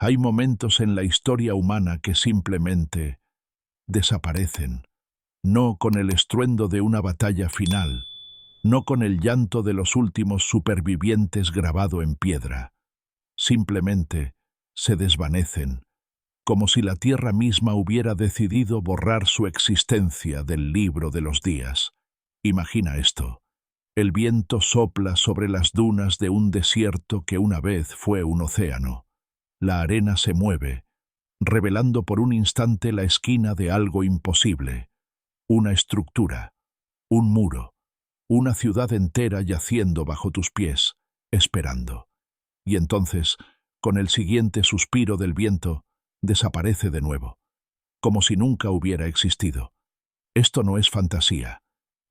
Hay momentos en la historia humana que simplemente desaparecen, no con el estruendo de una batalla final, no con el llanto de los últimos supervivientes grabado en piedra. Simplemente se desvanecen, como si la tierra misma hubiera decidido borrar su existencia del libro de los días. Imagina esto. El viento sopla sobre las dunas de un desierto que una vez fue un océano. La arena se mueve, revelando por un instante la esquina de algo imposible. Una estructura, un muro, una ciudad entera yaciendo bajo tus pies, esperando. Y entonces, con el siguiente suspiro del viento, desaparece de nuevo, como si nunca hubiera existido. Esto no es fantasía,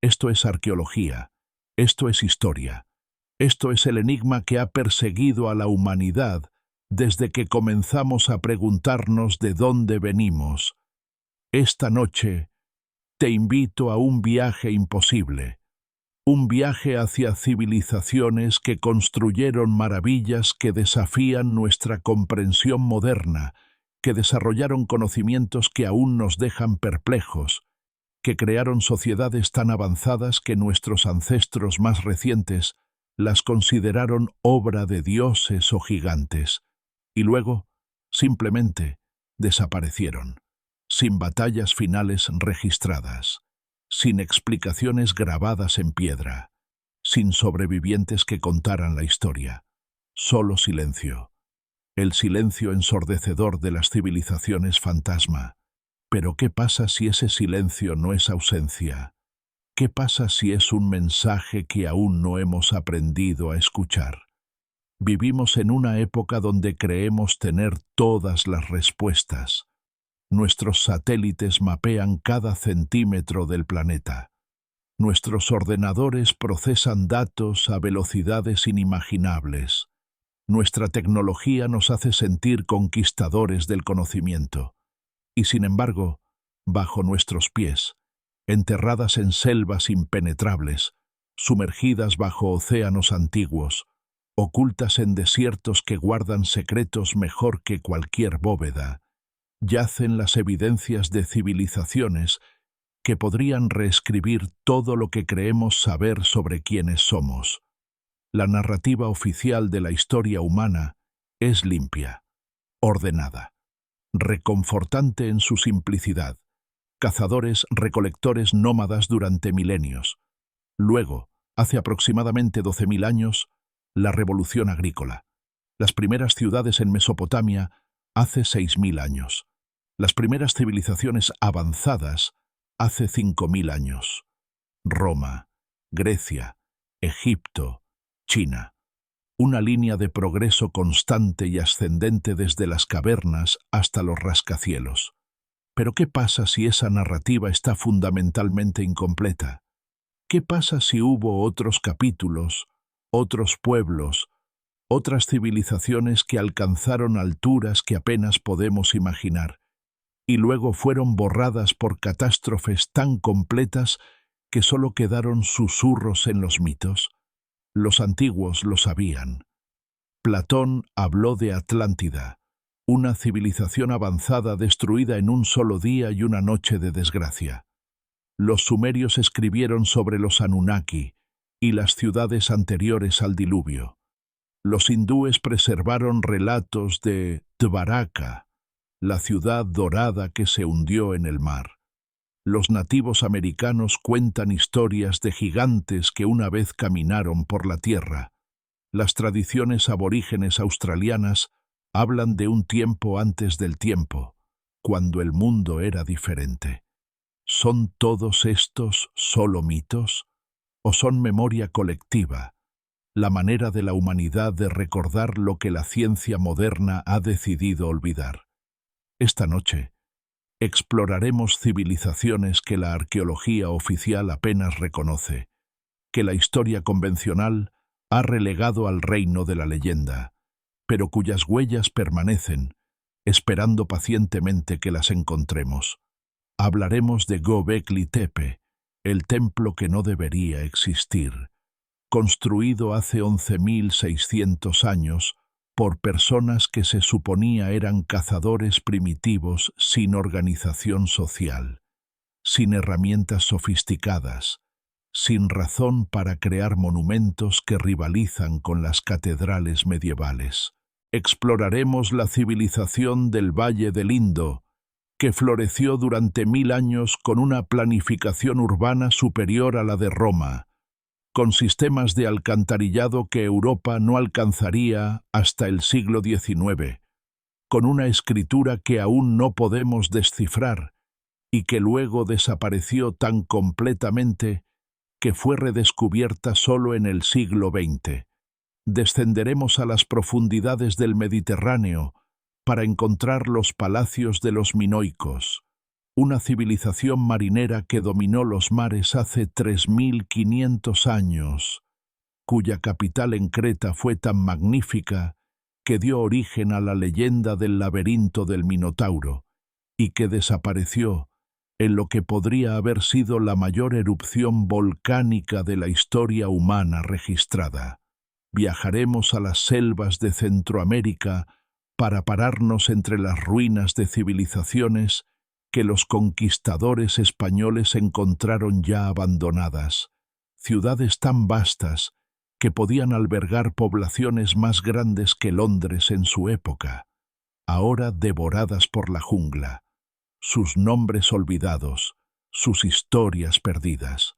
esto es arqueología, esto es historia, esto es el enigma que ha perseguido a la humanidad desde que comenzamos a preguntarnos de dónde venimos. Esta noche te invito a un viaje imposible, un viaje hacia civilizaciones que construyeron maravillas que desafían nuestra comprensión moderna, que desarrollaron conocimientos que aún nos dejan perplejos, que crearon sociedades tan avanzadas que nuestros ancestros más recientes las consideraron obra de dioses o gigantes, y luego, simplemente, desaparecieron, sin batallas finales registradas, sin explicaciones grabadas en piedra, sin sobrevivientes que contaran la historia, solo silencio, el silencio ensordecedor de las civilizaciones fantasma. Pero ¿qué pasa si ese silencio no es ausencia? ¿Qué pasa si es un mensaje que aún no hemos aprendido a escuchar? Vivimos en una época donde creemos tener todas las respuestas. Nuestros satélites mapean cada centímetro del planeta. Nuestros ordenadores procesan datos a velocidades inimaginables. Nuestra tecnología nos hace sentir conquistadores del conocimiento. Y sin embargo, bajo nuestros pies, enterradas en selvas impenetrables, sumergidas bajo océanos antiguos, ocultas en desiertos que guardan secretos mejor que cualquier bóveda, yacen las evidencias de civilizaciones que podrían reescribir todo lo que creemos saber sobre quiénes somos. La narrativa oficial de la historia humana es limpia, ordenada, reconfortante en su simplicidad. Cazadores-recolectores nómadas durante milenios. Luego, hace aproximadamente 12.000 años, la revolución agrícola. Las primeras ciudades en Mesopotamia hace 6.000 años. Las primeras civilizaciones avanzadas hace 5.000 años. Roma, Grecia, Egipto, China. Una línea de progreso constante y ascendente desde las cavernas hasta los rascacielos. Pero ¿qué pasa si esa narrativa está fundamentalmente incompleta? ¿Qué pasa si hubo otros capítulos, otros pueblos, otras civilizaciones que alcanzaron alturas que apenas podemos imaginar, y luego fueron borradas por catástrofes tan completas que solo quedaron susurros en los mitos? Los antiguos lo sabían. Platón habló de Atlántida, una civilización avanzada destruida en un solo día y una noche de desgracia. Los sumerios escribieron sobre los Anunnaki y las ciudades anteriores al diluvio. Los hindúes preservaron relatos de Dvaraka, la ciudad dorada que se hundió en el mar. Los nativos americanos cuentan historias de gigantes que una vez caminaron por la tierra. Las tradiciones aborígenes australianas hablan de un tiempo antes del tiempo, cuando el mundo era diferente. ¿Son todos estos solo mitos? ¿O son memoria colectiva, la manera de la humanidad de recordar lo que la ciencia moderna ha decidido olvidar? Esta noche, exploraremos civilizaciones que la arqueología oficial apenas reconoce, que la historia convencional ha relegado al reino de la leyenda, pero cuyas huellas permanecen, esperando pacientemente que las encontremos. Hablaremos de Göbekli Tepe, el templo que no debería existir, construido hace 11.600 años por personas que se suponía eran cazadores primitivos sin organización social, sin herramientas sofisticadas, sin razón para crear monumentos que rivalizan con las catedrales medievales. Exploraremos la civilización del Valle del Indo, que floreció durante 1000 años con una planificación urbana superior a la de Roma, con sistemas de alcantarillado que Europa no alcanzaría hasta el siglo XIX, con una escritura que aún no podemos descifrar y que luego desapareció tan completamente que fue redescubierta solo en el siglo XX. Descenderemos a las profundidades del Mediterráneo para encontrar los palacios de los minoicos, una civilización marinera que dominó los mares hace 3500 años, cuya capital en Creta fue tan magnífica que dio origen a la leyenda del laberinto del Minotauro y que desapareció en lo que podría haber sido la mayor erupción volcánica de la historia humana registrada. Viajaremos a las selvas de Centroamérica para pararnos entre las ruinas de civilizaciones que los conquistadores españoles encontraron ya abandonadas, ciudades tan vastas que podían albergar poblaciones más grandes que Londres en su época, ahora devoradas por la jungla, sus nombres olvidados, sus historias perdidas.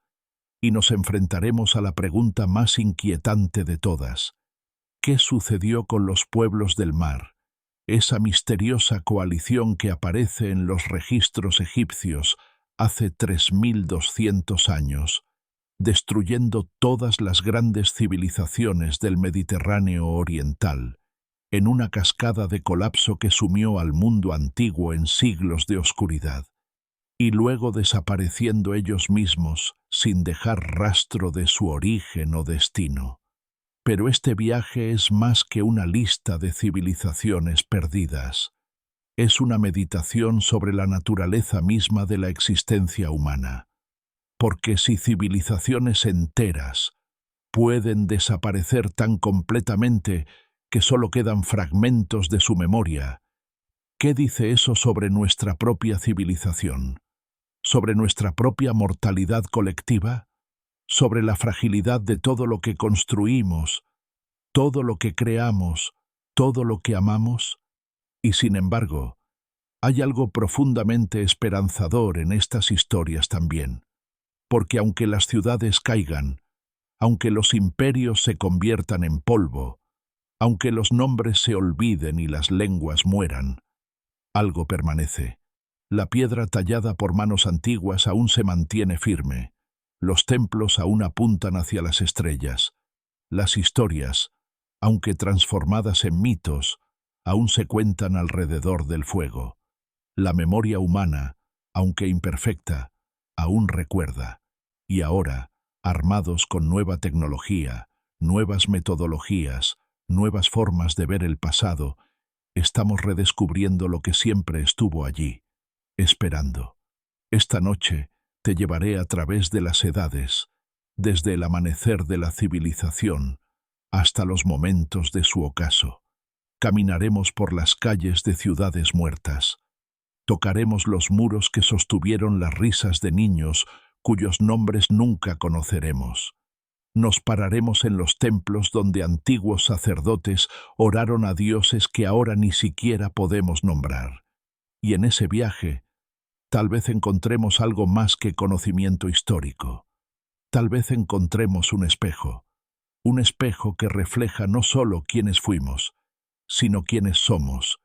Y nos enfrentaremos a la pregunta más inquietante de todas: ¿qué sucedió con los pueblos del mar? Esa misteriosa coalición que aparece en los registros egipcios hace 3200 años, destruyendo todas las grandes civilizaciones del Mediterráneo oriental, en una cascada de colapso que sumió al mundo antiguo en siglos de oscuridad, y luego desapareciendo ellos mismos sin dejar rastro de su origen o destino. Pero este viaje es más que una lista de civilizaciones perdidas. Es una meditación sobre la naturaleza misma de la existencia humana. Porque si civilizaciones enteras pueden desaparecer tan completamente que solo quedan fragmentos de su memoria, ¿qué dice eso sobre nuestra propia civilización? ¿Sobre nuestra propia mortalidad colectiva? ¿Sobre la fragilidad de todo lo que construimos, todo lo que creamos, todo lo que amamos? Y sin embargo, hay algo profundamente esperanzador en estas historias también, porque aunque las ciudades caigan, aunque los imperios se conviertan en polvo, aunque los nombres se olviden y las lenguas mueran, algo permanece. La piedra tallada por manos antiguas aún se mantiene firme. Los templos aún apuntan hacia las estrellas. Las historias, aunque transformadas en mitos, aún se cuentan alrededor del fuego. La memoria humana, aunque imperfecta, aún recuerda. Y ahora, armados con nueva tecnología, nuevas metodologías, nuevas formas de ver el pasado, estamos redescubriendo lo que siempre estuvo allí, esperando. Esta noche te llevaré a través de las edades, desde el amanecer de la civilización hasta los momentos de su ocaso. Caminaremos por las calles de ciudades muertas. Tocaremos los muros que sostuvieron las risas de niños cuyos nombres nunca conoceremos. Nos pararemos en los templos donde antiguos sacerdotes oraron a dioses que ahora ni siquiera podemos nombrar. Y en ese viaje, tal vez encontremos algo más que conocimiento histórico. Tal vez encontremos un espejo que refleja no solo quiénes fuimos, sino quiénes somos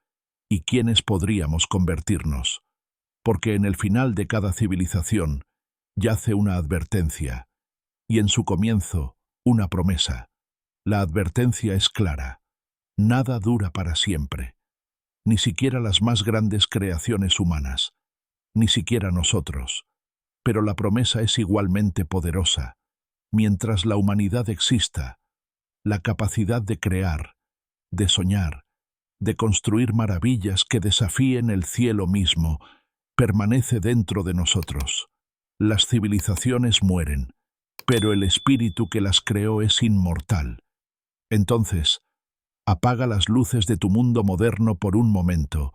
y quiénes podríamos convertirnos. Porque en el final de cada civilización yace una advertencia, y en su comienzo una promesa. La advertencia es clara: nada dura para siempre, ni siquiera las más grandes creaciones humanas, ni siquiera nosotros. Pero la promesa es igualmente poderosa. Mientras la humanidad exista, la capacidad de crear, de soñar, de construir maravillas que desafíen el cielo mismo, permanece dentro de nosotros. Las civilizaciones mueren, pero el espíritu que las creó es inmortal. Entonces, Apaga las luces de tu mundo moderno por un momento.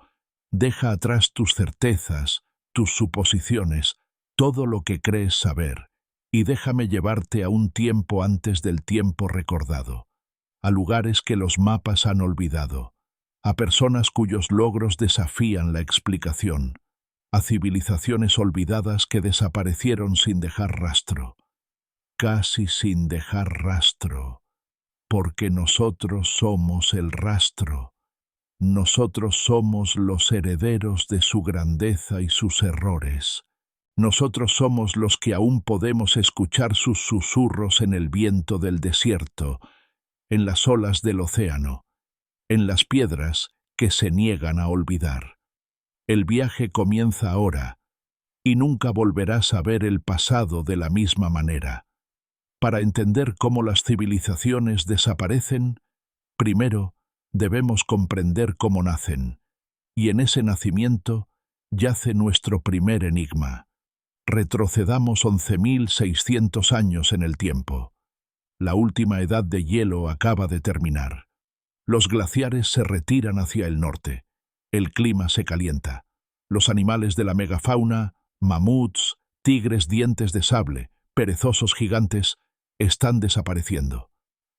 Deja atrás tus certezas, tus suposiciones, todo lo que crees saber, y déjame llevarte a un tiempo antes del tiempo recordado, a lugares que los mapas han olvidado, a personas cuyos logros desafían la explicación, a civilizaciones olvidadas que desaparecieron sin dejar rastro, casi sin dejar rastro, porque nosotros somos el rastro. Nosotros somos los herederos de su grandeza y sus errores. Nosotros somos los que aún podemos escuchar sus susurros en el viento del desierto, en las olas del océano, en las piedras que se niegan a olvidar. El viaje comienza ahora, y nunca volverás a ver el pasado de la misma manera. Para entender cómo las civilizaciones desaparecen, primero, debemos comprender cómo nacen, y en ese nacimiento yace nuestro primer enigma. Retrocedamos 11.600 años en el tiempo. La última edad de hielo acaba de terminar. Los glaciares se retiran hacia el norte. El clima se calienta. Los animales de la megafauna, mamuts, tigres dientes de sable, perezosos gigantes, están desapareciendo.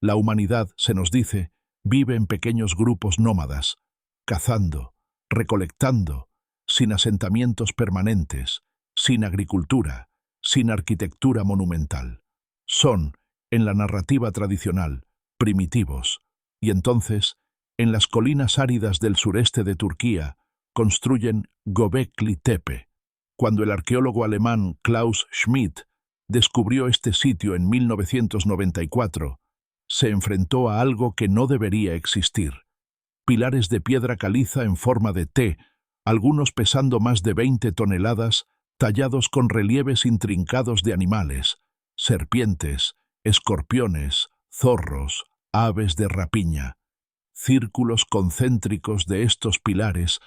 La humanidad, se nos dice, vive en pequeños grupos nómadas, cazando, recolectando, sin asentamientos permanentes, sin agricultura, sin arquitectura monumental. Son, en la narrativa tradicional, primitivos, y entonces, en las colinas áridas del sureste de Turquía, construyen Göbekli Tepe. Cuando el arqueólogo alemán Klaus Schmidt descubrió este sitio en 1994, se enfrentó a algo que no debería existir. Pilares de piedra caliza en forma de T, algunos pesando más de 20 toneladas, tallados con relieves intrincados de animales, serpientes, escorpiones, zorros, aves de rapiña. Círculos concéntricos de estos pilares,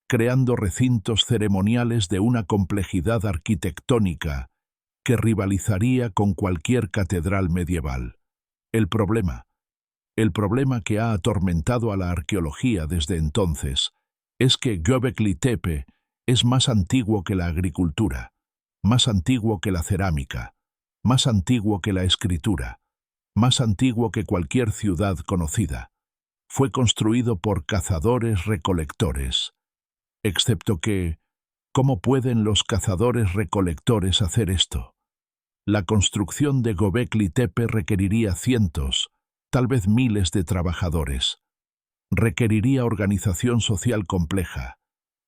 creando recintos ceremoniales de una complejidad arquitectónica que rivalizaría con cualquier catedral medieval. El problema que ha atormentado a la arqueología desde entonces, es que Göbekli Tepe es más antiguo que la agricultura, más antiguo que la cerámica, más antiguo que la escritura, más antiguo que cualquier ciudad conocida. Fue construido por cazadores-recolectores. Excepto que, ¿cómo pueden los cazadores-recolectores hacer esto? La construcción de Göbekli Tepe requeriría cientos, tal vez miles de trabajadores. Requeriría organización social compleja.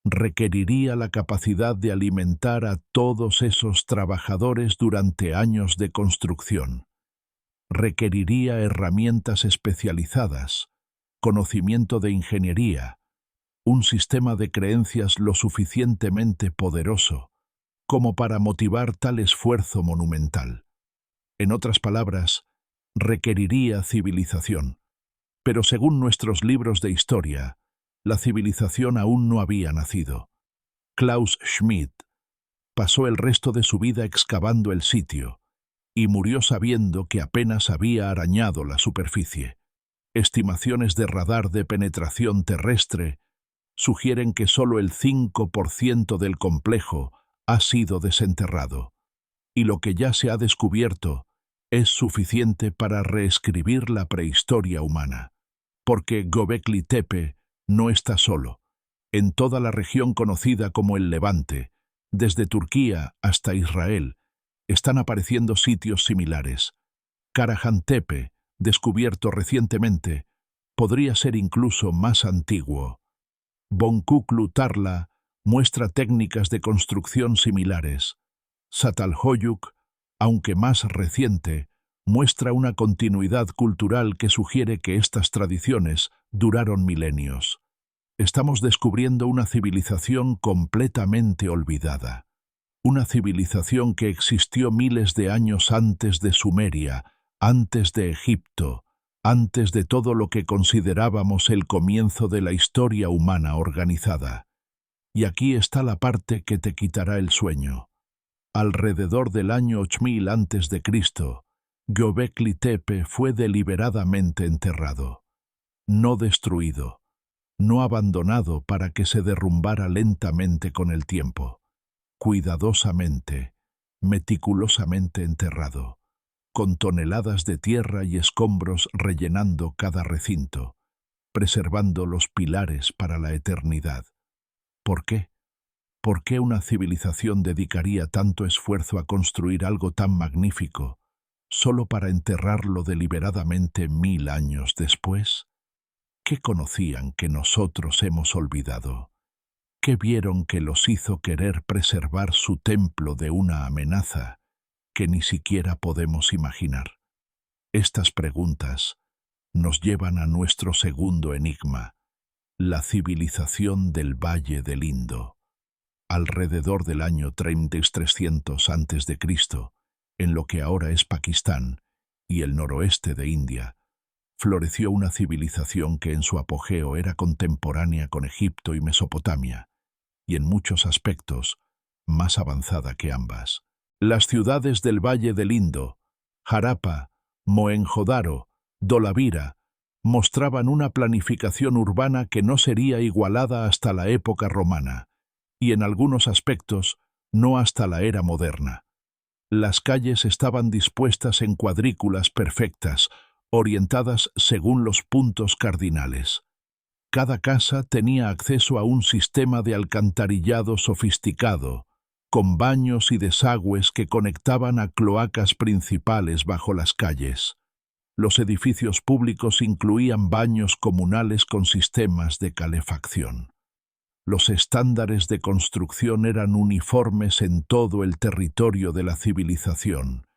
Requeriría la capacidad de alimentar a todos esos trabajadores durante años de construcción. Requeriría herramientas especializadas, conocimiento de ingeniería, un sistema de creencias lo suficientemente poderoso como para motivar tal esfuerzo monumental. En otras palabras, requeriría civilización. Pero según nuestros libros de historia, la civilización aún no había nacido. Klaus Schmidt pasó el resto de su vida excavando el sitio y murió sabiendo que apenas había arañado la superficie. Estimaciones de radar de penetración terrestre sugieren que solo el 5% del complejo ha sido desenterrado, y lo que ya se ha descubierto es suficiente para reescribir la prehistoria humana. Porque Göbekli Tepe no está solo. En toda la región conocida como el Levante, desde Turquía hasta Israel, están apareciendo sitios similares. Karahan Tepe, descubierto recientemente, podría ser incluso más antiguo. Bonkuklu Tarla muestra técnicas de construcción similares. Çatalhöyük, aunque más reciente, muestra una continuidad cultural que sugiere que estas tradiciones duraron milenios. Estamos descubriendo una civilización completamente olvidada. Una civilización que existió miles de años antes de Sumeria, antes de Egipto, antes de todo lo que considerábamos el comienzo de la historia humana organizada. Y aquí está la parte que te quitará el sueño. Alrededor del año 8000 a.C., Göbekli Tepe fue deliberadamente enterrado. no destruido, no abandonado para que se derrumbara lentamente con el tiempo, cuidadosamente, meticulosamente enterrado, con toneladas de tierra y escombros rellenando cada recinto, preservando los pilares para la eternidad. ¿Por qué? ¿Por qué una civilización dedicaría tanto esfuerzo a construir algo tan magnífico, solo para enterrarlo deliberadamente 1000 años después? ¿Qué conocían que nosotros hemos olvidado? ¿Qué vieron que los hizo querer preservar su templo de una amenaza que ni siquiera podemos imaginar? Estas preguntas nos llevan a nuestro segundo enigma, la civilización del Valle del Indo. Alrededor del año 3300 a.C., en lo que ahora es Pakistán y el noroeste de India, floreció una civilización que en su apogeo era contemporánea con Egipto y Mesopotamia, y en muchos aspectos más avanzada que ambas. Las ciudades del Valle del Indo, Harappa, Mohenjo-Daro, Dholavira, mostraban una planificación urbana que no sería igualada hasta la época romana, y en algunos aspectos no hasta la era moderna. Las calles estaban dispuestas en cuadrículas perfectas, orientadas según los puntos cardinales. Cada casa tenía acceso a un sistema de alcantarillado sofisticado, con baños y desagües que conectaban a cloacas principales bajo las calles. Los edificios públicos incluían baños comunales con sistemas de calefacción. Los estándares de construcción eran uniformes en todo el territorio de la civilización,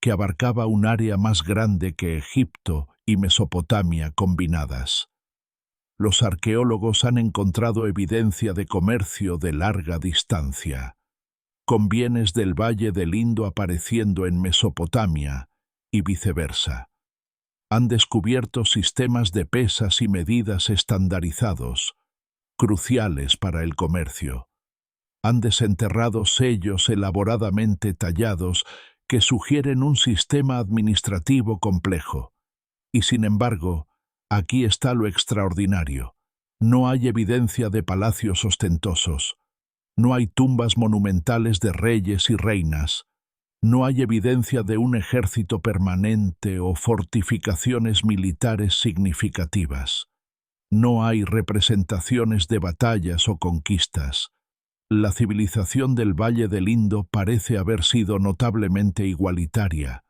que abarcaba un área más grande que Egipto y Mesopotamia combinadas. Los arqueólogos han encontrado evidencia de comercio de larga distancia, con bienes del Valle del Indo apareciendo en Mesopotamia y viceversa. Han descubierto sistemas de pesas y medidas estandarizados, cruciales para el comercio. Han desenterrado sellos elaboradamente tallados que sugieren un sistema administrativo complejo. Y sin embargo, aquí está lo extraordinario. No hay evidencia de palacios ostentosos. No hay tumbas monumentales de reyes y reinas. No hay evidencia de un ejército permanente o fortificaciones militares significativas. No hay representaciones de batallas o conquistas. La civilización del Valle del Indo parece haber sido notablemente igualitaria,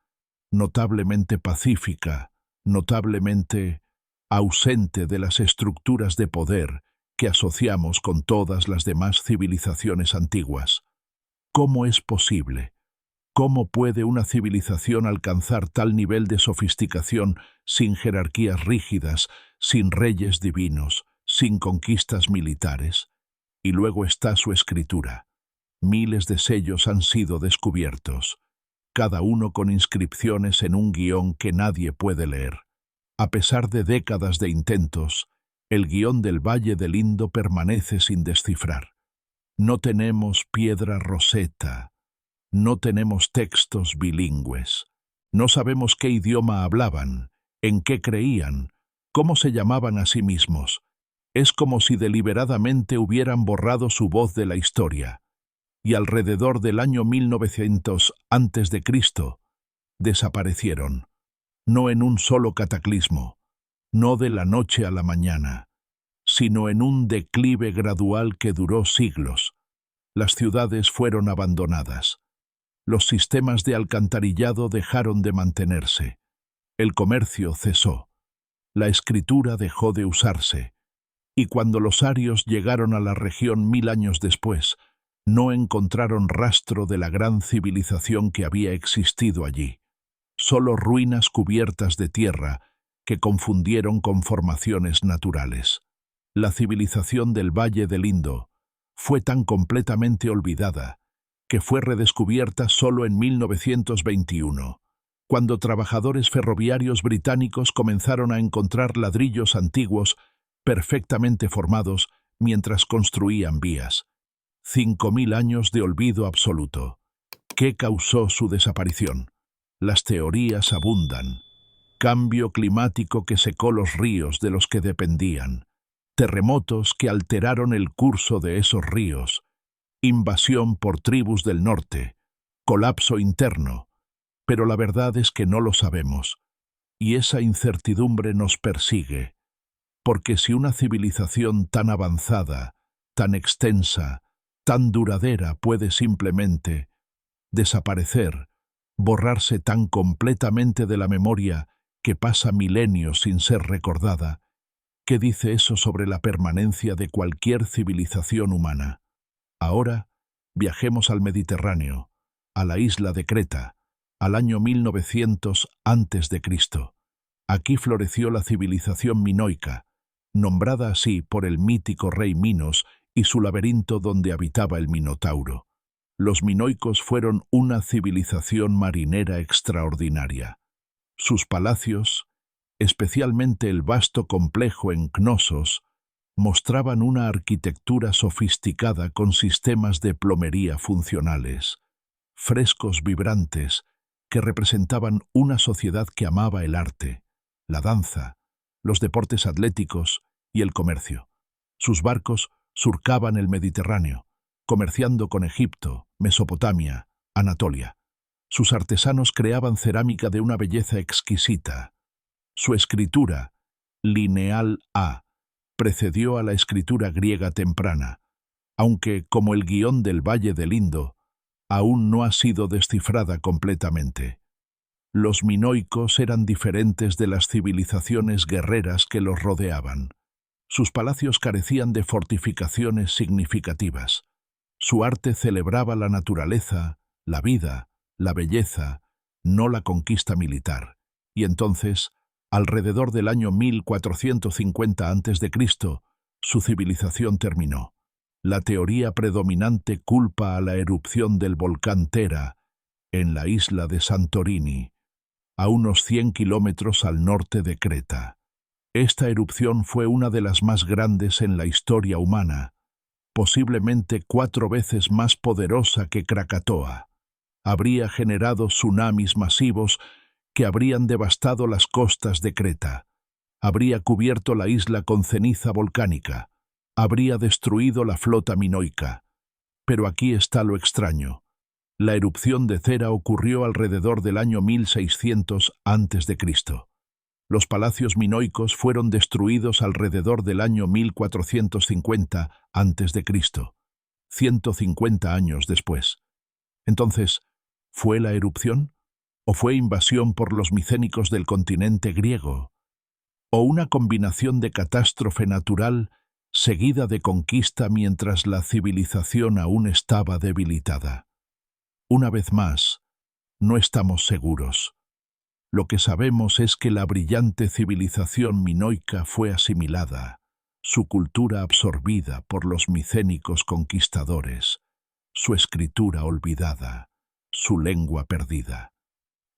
notablemente pacífica, notablemente ausente de las estructuras de poder que asociamos con todas las demás civilizaciones antiguas. ¿Cómo es posible? ¿Cómo puede una civilización alcanzar tal nivel de sofisticación sin jerarquías rígidas, sin reyes divinos, sin conquistas militares? Y luego está su escritura. Miles de sellos han sido descubiertos, cada uno con inscripciones en un guión que nadie puede leer. A pesar de décadas de intentos, el guión del Valle del Indo permanece sin descifrar. No tenemos piedra roseta, no tenemos textos bilingües, no sabemos qué idioma hablaban, en qué creían, cómo se llamaban a sí mismos. Es como si deliberadamente hubieran borrado su voz de la historia, y alrededor del año 1900 a.C. desaparecieron, no en un solo cataclismo, no de la noche a la mañana, sino en un declive gradual que duró siglos. Las ciudades fueron abandonadas. Los sistemas de alcantarillado dejaron de mantenerse. El comercio cesó. La escritura dejó de usarse. Y cuando los arios llegaron a la región 1000 años después, no encontraron rastro de la gran civilización que había existido allí. Solo ruinas cubiertas de tierra que confundieron con formaciones naturales. La civilización del Valle del Indo fue tan completamente olvidada que fue redescubierta solo en 1921, cuando trabajadores ferroviarios británicos comenzaron a encontrar ladrillos antiguos perfectamente formados mientras construían vías. 5000 años de olvido absoluto. ¿Qué causó su desaparición? Las teorías abundan. cambio climático que secó los ríos de los que dependían, terremotos que alteraron el curso de esos ríos, invasión por tribus del norte, colapso interno, pero la verdad es que no lo sabemos, y esa incertidumbre nos persigue, porque si una civilización tan avanzada, tan extensa, tan duradera puede simplemente desaparecer, borrarse tan completamente de la memoria que pasa milenios sin ser recordada, ¿qué dice eso sobre la permanencia de cualquier civilización humana? Ahora, viajemos al Mediterráneo, a la isla de Creta, al año 1900 a.C. Aquí floreció la civilización minoica, nombrada así por el mítico rey Minos y su laberinto donde habitaba el Minotauro. Los minoicos fueron una civilización marinera extraordinaria. Sus palacios, especialmente el vasto complejo en Cnosos, mostraban una arquitectura sofisticada con sistemas de plomería funcionales, frescos vibrantes que representaban una sociedad que amaba el arte, la danza, los deportes atléticos y el comercio. Sus barcos surcaban el Mediterráneo, comerciando con Egipto, Mesopotamia, Anatolia. Sus artesanos creaban cerámica de una belleza exquisita. Su escritura, lineal A, precedió a la escritura griega temprana, aunque, como el guión del Valle del Indo, aún no ha sido descifrada completamente. Los minoicos eran diferentes de las civilizaciones guerreras que los rodeaban. Sus palacios carecían de fortificaciones significativas. Su arte celebraba la naturaleza, la vida, la belleza, no la conquista militar. Y entonces, alrededor del año 1450 a.C., su civilización terminó. La teoría predominante culpa a la erupción del volcán Tera en la isla de Santorini, a unos 100 kilómetros al norte de Creta. Esta erupción fue una de las más grandes en la historia humana, posiblemente 4 veces más poderosa que Krakatoa. Habría generado tsunamis masivos que habrían devastado las costas de Creta. Habría cubierto la isla con ceniza volcánica. Habría destruido la flota minoica. Pero aquí está lo extraño. La erupción de Cera ocurrió alrededor del año 1600 a.C. Los palacios minoicos fueron destruidos alrededor del año 1450 a.C., 150 años después. Entonces, ¿fue la erupción? ¿O fue invasión por los micénicos del continente griego? ¿O una combinación de catástrofe natural seguida de conquista mientras la civilización aún estaba debilitada? Una vez más, no estamos seguros. Lo que sabemos es que la brillante civilización minoica fue asimilada, su cultura absorbida por los micénicos conquistadores, su escritura olvidada, su lengua perdida.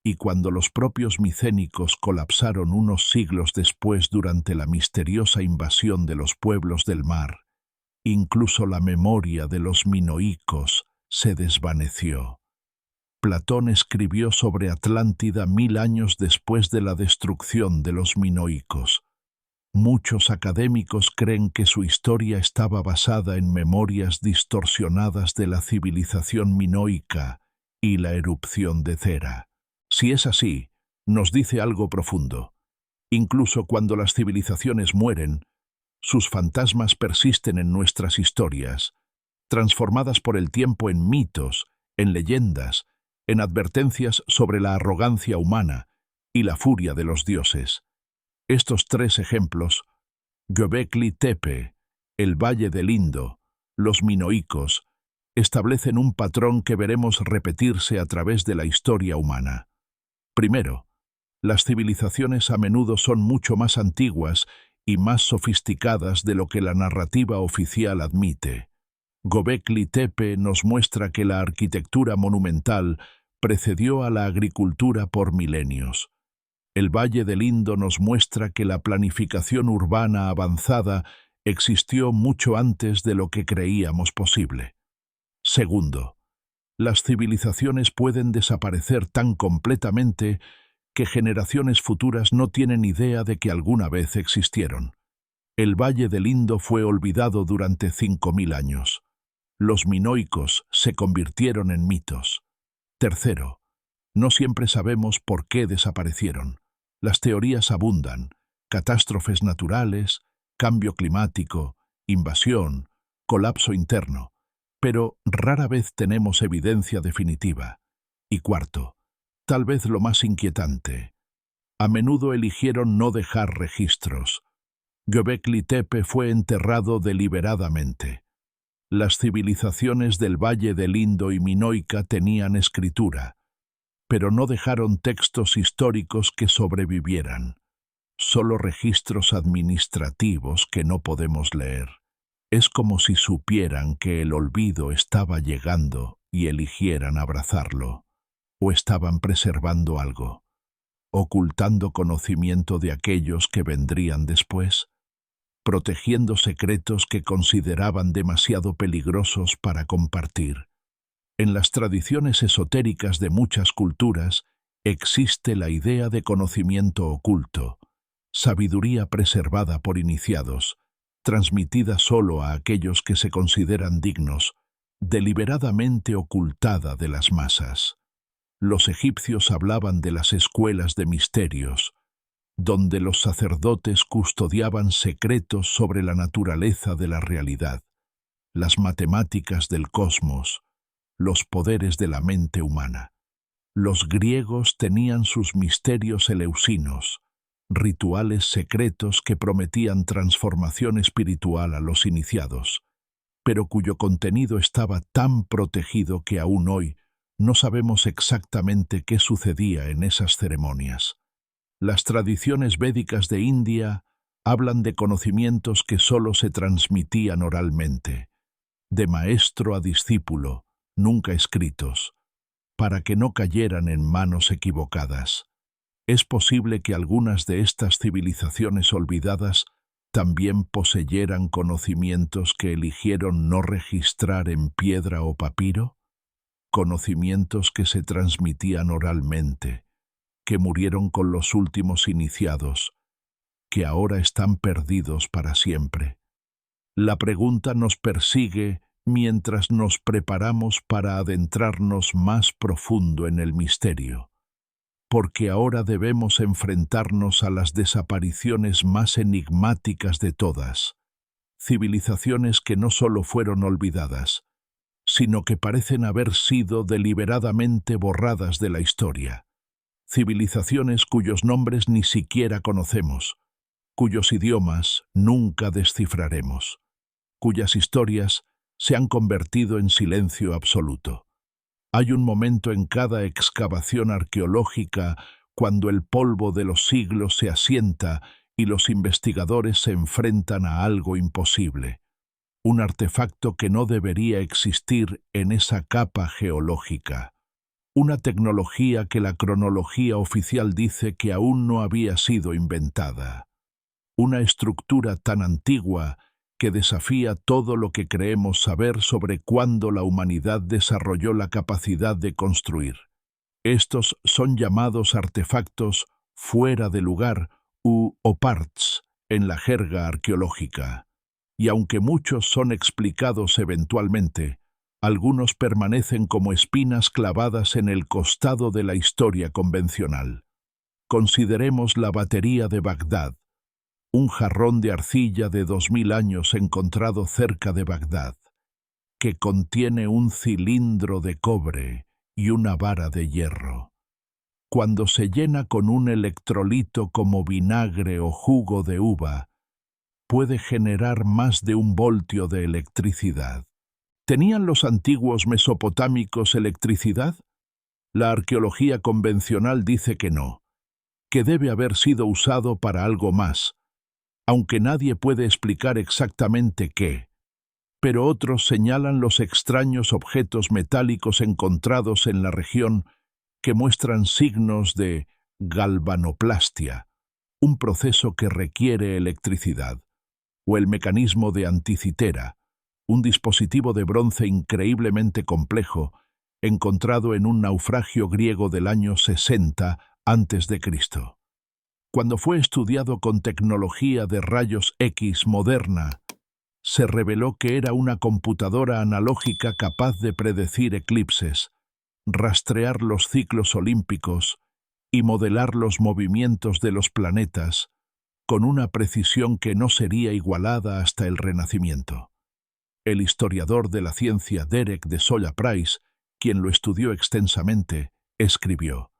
Y cuando los propios micénicos colapsaron unos siglos después durante la misteriosa invasión de los pueblos del mar, incluso la memoria de los minoicos se desvaneció. Platón escribió sobre Atlántida 1000 años después de la destrucción de los minoicos. Muchos académicos creen que su historia estaba basada en memorias distorsionadas de la civilización minoica y la erupción de Cera. Si es así, nos dice algo profundo. Incluso cuando las civilizaciones mueren, sus fantasmas persisten en nuestras historias, transformadas por el tiempo en mitos, en leyendas, en advertencias sobre la arrogancia humana y la furia de los dioses. Estos 3 ejemplos, Göbekli Tepe, el Valle del Indo, los minoicos, establecen un patrón que veremos repetirse a través de la historia humana. Primero, las civilizaciones a menudo son mucho más antiguas y más sofisticadas de lo que la narrativa oficial admite. Göbekli Tepe nos muestra que la arquitectura monumental precedió a la agricultura por milenios. El Valle del Indo nos muestra que la planificación urbana avanzada existió mucho antes de lo que creíamos posible. Segundo, las civilizaciones pueden desaparecer tan completamente que generaciones futuras no tienen idea de que alguna vez existieron. El Valle del Indo fue olvidado durante 5000 años. Los minoicos se convirtieron en mitos. Tercero, no siempre sabemos por qué desaparecieron. Las teorías abundan: catástrofes naturales, cambio climático, invasión, colapso interno, pero rara vez tenemos evidencia definitiva. Y cuarto, tal vez lo más inquietante, a menudo eligieron no dejar registros. Göbekli Tepe fue enterrado deliberadamente. Las civilizaciones del Valle del Indo y Minoica tenían escritura, pero no dejaron textos históricos que sobrevivieran, solo registros administrativos que no podemos leer. Es como si supieran que el olvido estaba llegando y eligieran abrazarlo, o estaban preservando algo, ocultando conocimiento de aquellos que vendrían después, protegiendo secretos que consideraban demasiado peligrosos para compartir. En las tradiciones esotéricas de muchas culturas existe la idea de conocimiento oculto, sabiduría preservada por iniciados, transmitida solo a aquellos que se consideran dignos, deliberadamente ocultada de las masas. Los egipcios hablaban de las escuelas de misterios, donde los sacerdotes custodiaban secretos sobre la naturaleza de la realidad, las matemáticas del cosmos, los poderes de la mente humana. Los griegos tenían sus misterios eleusinos, rituales secretos que prometían transformación espiritual a los iniciados, pero cuyo contenido estaba tan protegido que aún hoy no sabemos exactamente qué sucedía en esas ceremonias. Las tradiciones védicas de India hablan de conocimientos que solo se transmitían oralmente, de maestro a discípulo, nunca escritos, para que no cayeran en manos equivocadas. Es posible que algunas de estas civilizaciones olvidadas también poseyeran conocimientos que eligieron no registrar en piedra o papiro, conocimientos que se transmitían oralmente, que murieron con los últimos iniciados, que ahora están perdidos para siempre. La pregunta nos persigue mientras nos preparamos para adentrarnos más profundo en el misterio, porque ahora debemos enfrentarnos a las desapariciones más enigmáticas de todas, civilizaciones que no solo fueron olvidadas, sino que parecen haber sido deliberadamente borradas de la historia. Civilizaciones cuyos nombres ni siquiera conocemos, cuyos idiomas nunca descifraremos, cuyas historias se han convertido en silencio absoluto. Hay un momento en cada excavación arqueológica cuando el polvo de los siglos se asienta y los investigadores se enfrentan a algo imposible, un artefacto que no debería existir en esa capa geológica. Una tecnología que la cronología oficial dice que aún no había sido inventada. Una estructura tan antigua que desafía todo lo que creemos saber sobre cuándo la humanidad desarrolló la capacidad de construir. Estos son llamados artefactos fuera de lugar u OPARTS en la jerga arqueológica. Y aunque muchos son explicados eventualmente, algunos permanecen como espinas clavadas en el costado de la historia convencional. Consideremos la batería de Bagdad, un jarrón de arcilla de 2000 años encontrado cerca de Bagdad, que contiene un cilindro de cobre y una vara de hierro. Cuando se llena con un electrolito como vinagre o jugo de uva, puede generar más de 1 voltio de electricidad. ¿Tenían los antiguos mesopotámicos electricidad? La arqueología convencional dice que no, que debe haber sido usado para algo más, aunque nadie puede explicar exactamente qué. Pero otros señalan los extraños objetos metálicos encontrados en la región que muestran signos de galvanoplastia, un proceso que requiere electricidad, o el mecanismo de Anticitera, un dispositivo de bronce increíblemente complejo, encontrado en un naufragio griego del año 60 a.C. Cuando fue estudiado con tecnología de rayos X moderna, se reveló que era una computadora analógica capaz de predecir eclipses, rastrear los ciclos olímpicos y modelar los movimientos de los planetas con una precisión que no sería igualada hasta el Renacimiento. El historiador de la ciencia Derek de Solla Price, quien lo estudió extensamente, escribió: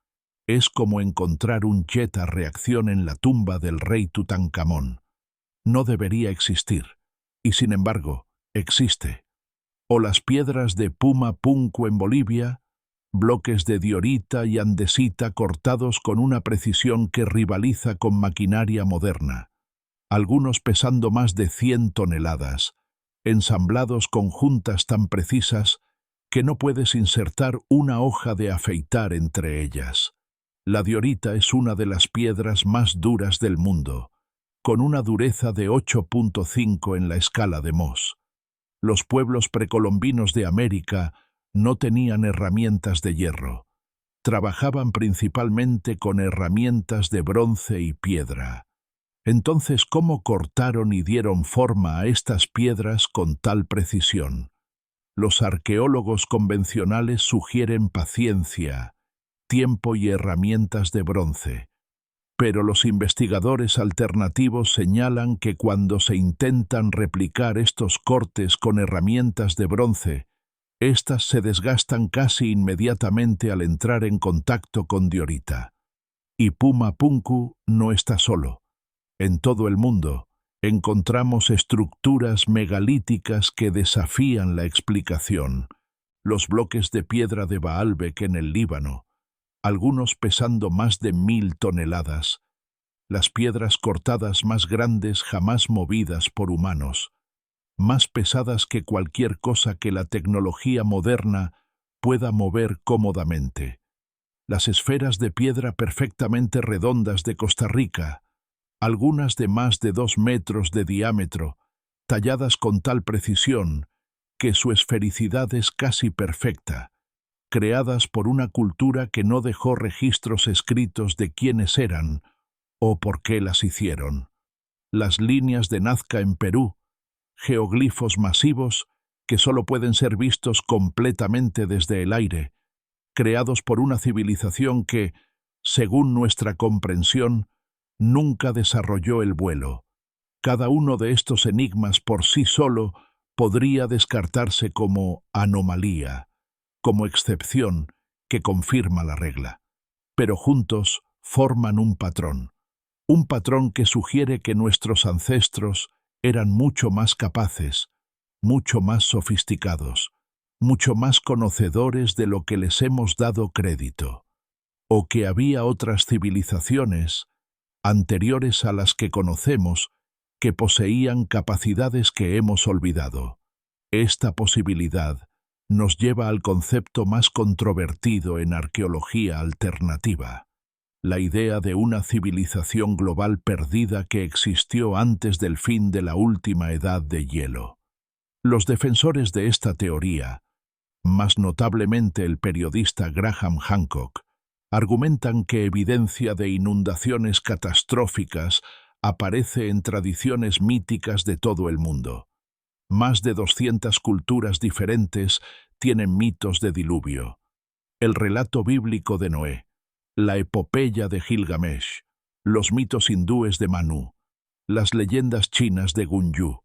«Es como encontrar un jet a reacción en la tumba del rey Tutankamón. No debería existir, y sin embargo, existe». O las piedras de Puma Punku en Bolivia, bloques de diorita y andesita cortados con una precisión que rivaliza con maquinaria moderna, algunos pesando más de 100 toneladas, ensamblados con juntas tan precisas que no puedes insertar una hoja de afeitar entre ellas. La diorita es una de las piedras más duras del mundo, con una dureza de 8.5 en la escala de Mohs. Los pueblos precolombinos de América no tenían herramientas de hierro. Trabajaban principalmente con herramientas de bronce y piedra. Entonces, ¿cómo cortaron y dieron forma a estas piedras con tal precisión? Los arqueólogos convencionales sugieren paciencia, tiempo y herramientas de bronce. Pero los investigadores alternativos señalan que cuando se intentan replicar estos cortes con herramientas de bronce, éstas se desgastan casi inmediatamente al entrar en contacto con diorita. Y Puma Punku no está solo. En todo el mundo encontramos estructuras megalíticas que desafían la explicación. Los bloques de piedra de Baalbek en el Líbano, algunos pesando más de 1000 toneladas, las piedras cortadas más grandes jamás movidas por humanos, más pesadas que cualquier cosa que la tecnología moderna pueda mover cómodamente. Las esferas de piedra perfectamente redondas de Costa Rica, algunas de más de 2 metros de diámetro, talladas con tal precisión que su esfericidad es casi perfecta, creadas por una cultura que no dejó registros escritos de quiénes eran o por qué las hicieron. Las líneas de Nazca en Perú, geoglifos masivos que solo pueden ser vistos completamente desde el aire, creados por una civilización que, según nuestra comprensión, nunca desarrolló el vuelo. Cada uno de estos enigmas por sí solo podría descartarse como anomalía, como excepción que confirma la regla. Pero juntos forman un patrón que sugiere que nuestros ancestros eran mucho más capaces, mucho más sofisticados, mucho más conocedores de lo que les hemos dado crédito, o que había otras civilizaciones anteriores a las que conocemos que poseían capacidades que hemos olvidado. Esta posibilidad nos lleva al concepto más controvertido en arqueología alternativa, la idea de una civilización global perdida que existió antes del fin de la última edad de hielo. Los defensores de esta teoría, más notablemente el periodista Graham Hancock, argumentan que evidencia de inundaciones catastróficas aparece en tradiciones míticas de todo el mundo. Más de 200 culturas diferentes tienen mitos de diluvio. El relato bíblico de Noé, la epopeya de Gilgamesh, los mitos hindúes de Manu, las leyendas chinas de Gunyu,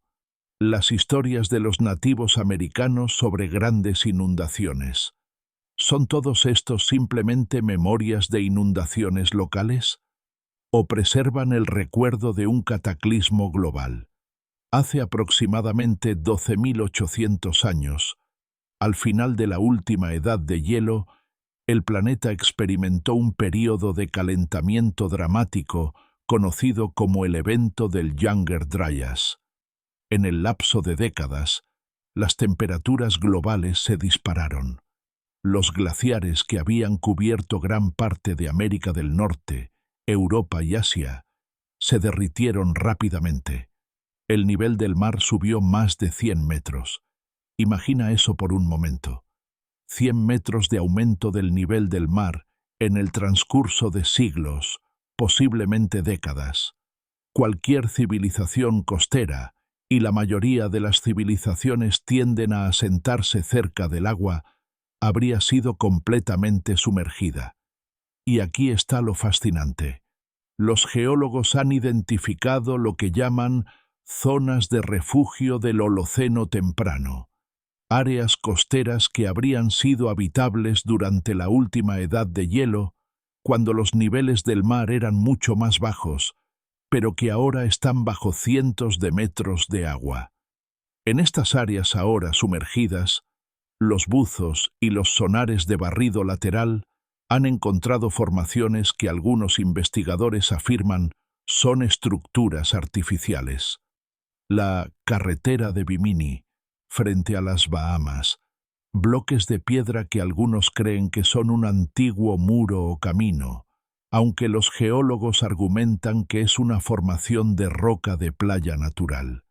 las historias de los nativos americanos sobre grandes inundaciones. ¿Son todos estos simplemente memorias de inundaciones locales? ¿O preservan el recuerdo de un cataclismo global? Hace aproximadamente 12.800 años, al final de la última edad de hielo, el planeta experimentó un período de calentamiento dramático conocido como el evento del Younger Dryas. En el lapso de décadas, las temperaturas globales se dispararon. Los glaciares que habían cubierto gran parte de América del Norte, Europa y Asia, se derritieron rápidamente. El nivel del mar subió más de 100 metros. Imagina eso por un momento. 100 metros de aumento del nivel del mar en el transcurso de siglos, posiblemente décadas. Cualquier civilización costera, y la mayoría de las civilizaciones tienden a asentarse cerca del agua, habría sido completamente sumergida. Y aquí está lo fascinante. Los geólogos han identificado lo que llaman zonas de refugio del Holoceno temprano, áreas costeras que habrían sido habitables durante la última edad de hielo, cuando los niveles del mar eran mucho más bajos, pero que ahora están bajo cientos de metros de agua. En estas áreas ahora sumergidas, los buzos y los sonares de barrido lateral han encontrado formaciones que algunos investigadores afirman son estructuras artificiales. La carretera de Bimini, frente a las Bahamas, bloques de piedra que algunos creen que son un antiguo muro o camino, aunque los geólogos argumentan que es una formación de roca de playa natural.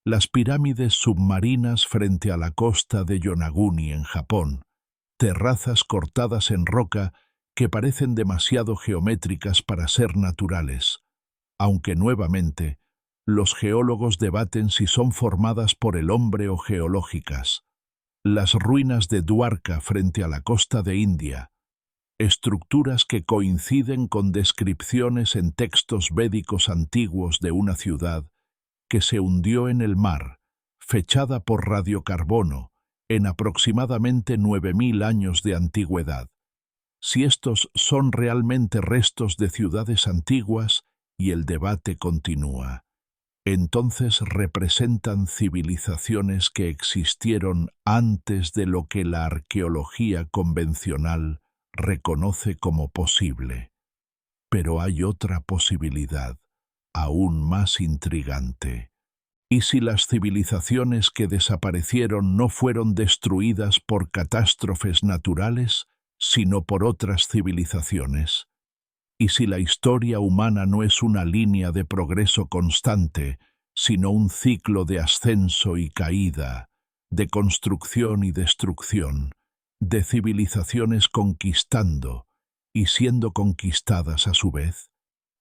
Las pirámides submarinas frente a la costa de Yonaguni en Japón, terrazas cortadas en roca que parecen demasiado geométricas para ser naturales, aunque nuevamente los geólogos debaten si son formadas por el hombre o geológicas. Las ruinas de Dwarka frente a la costa de India, estructuras que coinciden con descripciones en textos védicos antiguos de una ciudad que se hundió en el mar, fechada por radiocarbono, en aproximadamente 9000 años de antigüedad. Si estos son realmente restos de ciudades antiguas, y el debate continúa, entonces representan civilizaciones que existieron antes de lo que la arqueología convencional reconoce como posible. Pero hay otra posibilidad, aún más intrigante. ¿Y si las civilizaciones que desaparecieron no fueron destruidas por catástrofes naturales, sino por otras civilizaciones? ¿Y si la historia humana no es una línea de progreso constante, sino un ciclo de ascenso y caída, de construcción y destrucción, de civilizaciones conquistando y siendo conquistadas a su vez?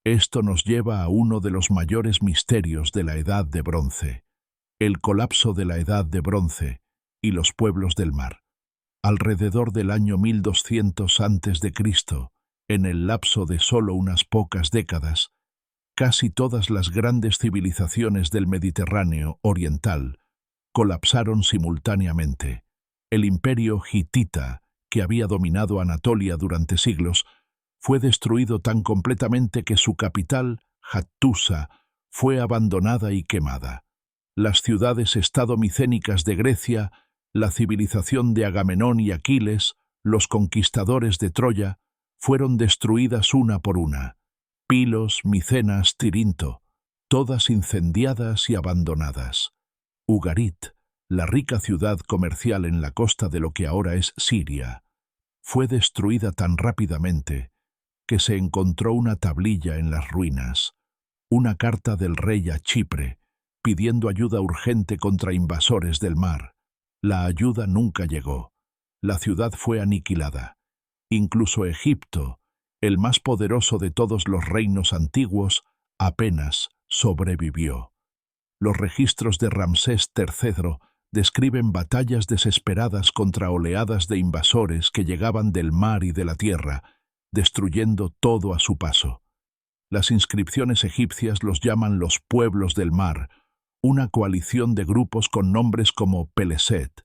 Esto nos lleva a uno de los mayores misterios de la Edad de Bronce, el colapso de la Edad de Bronce y los pueblos del mar. Alrededor del año 1200 a.C., en el lapso de solo unas pocas décadas, casi todas las grandes civilizaciones del Mediterráneo oriental colapsaron simultáneamente. El imperio hitita, que había dominado Anatolia durante siglos, fue destruido tan completamente que su capital, Hattusa, fue abandonada y quemada. Las ciudades-estado micénicas de Grecia, la civilización de Agamenón y Aquiles, los conquistadores de Troya, fueron destruidas una por una. Pilos, Micenas, Tirinto, todas incendiadas y abandonadas. Ugarit, la rica ciudad comercial en la costa de lo que ahora es Siria, fue destruida tan rápidamente que se encontró una tablilla en las ruinas, una carta del rey a Chipre, pidiendo ayuda urgente contra invasores del mar. La ayuda nunca llegó. La ciudad fue aniquilada. Incluso Egipto, el más poderoso de todos los reinos antiguos, apenas sobrevivió. Los registros de Ramsés III describen batallas desesperadas contra oleadas de invasores que llegaban del mar y de la tierra, destruyendo todo a su paso. Las inscripciones egipcias los llaman los pueblos del mar, una coalición de grupos con nombres como Peleset,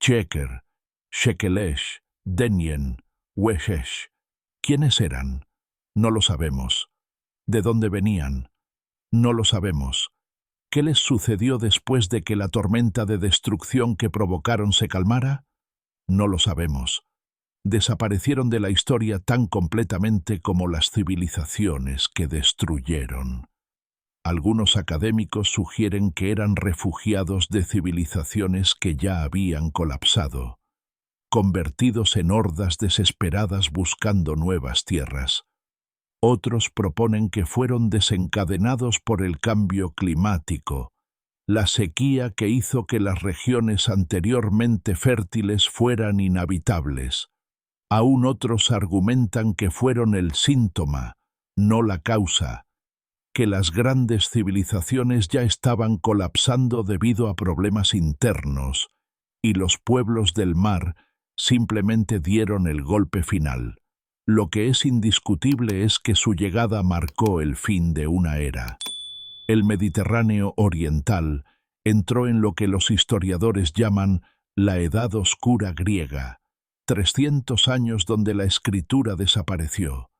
Cheker, Shekelesh, Denyen, Weshesh. ¿Quiénes eran? No lo sabemos. ¿De dónde venían? No lo sabemos. ¿Qué les sucedió después de que la tormenta de destrucción que provocaron se calmara? No lo sabemos. Desaparecieron de la historia tan completamente como las civilizaciones que destruyeron. Algunos académicos sugieren que eran refugiados de civilizaciones que ya habían colapsado, convertidos en hordas desesperadas buscando nuevas tierras. Otros proponen que fueron desencadenados por el cambio climático, la sequía que hizo que las regiones anteriormente fértiles fueran inhabitables. Aún otros argumentan que fueron el síntoma, no la causa, que las grandes civilizaciones ya estaban colapsando debido a problemas internos, y los pueblos del mar simplemente dieron el golpe final. Lo que es indiscutible es que su llegada marcó el fin de una era. El Mediterráneo oriental entró en lo que los historiadores llaman la Edad Oscura griega, 300 años donde la escritura desapareció.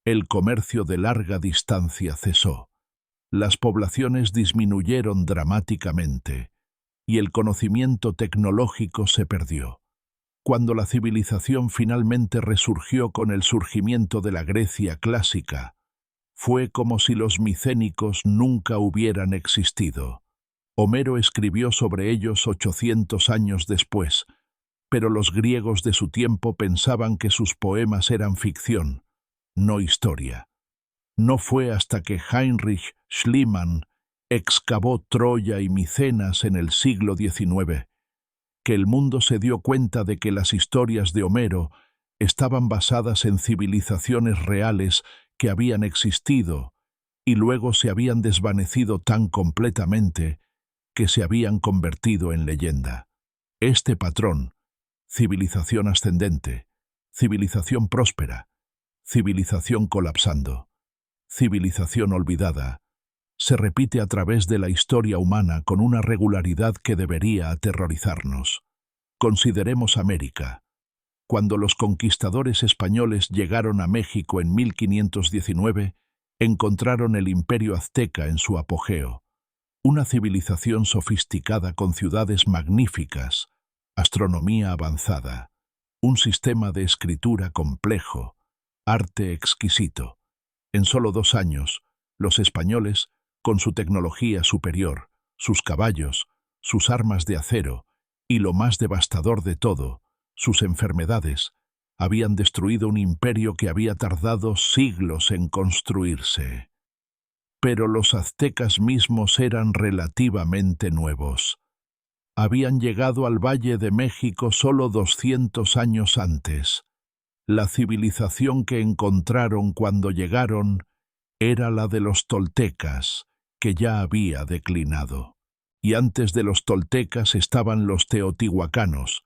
El comercio de larga distancia cesó. Las poblaciones disminuyeron dramáticamente y el conocimiento tecnológico se perdió. Cuando la civilización finalmente resurgió con el surgimiento de la Grecia clásica, fue como si los micénicos nunca hubieran existido. Homero escribió sobre ellos 800 años después, pero los griegos de su tiempo pensaban que sus poemas eran ficción, no historia. No fue hasta que Heinrich Schliemann excavó Troya y Micenas en el siglo XIX que el mundo se dio cuenta de que las historias de Homero estaban basadas en civilizaciones reales que habían existido y luego se habían desvanecido tan completamente que se habían convertido en leyenda. Este patrón, civilización ascendente, civilización próspera, civilización colapsando, civilización olvidada, se repite a través de la historia humana con una regularidad que debería aterrorizarnos. Consideremos América. Cuando los conquistadores españoles llegaron a México en 1519, encontraron el imperio azteca en su apogeo, una civilización sofisticada con ciudades magníficas, astronomía avanzada, un sistema de escritura complejo, arte exquisito. En solo 2 años, los españoles, con su tecnología superior, sus caballos, sus armas de acero y lo más devastador de todo, sus enfermedades, habían destruido un imperio que había tardado siglos en construirse. Pero los aztecas mismos eran relativamente nuevos. Habían llegado al Valle de México solo 200 años antes. La civilización que encontraron cuando llegaron era la de los toltecas, que ya había declinado. Y antes de los toltecas estaban los teotihuacanos,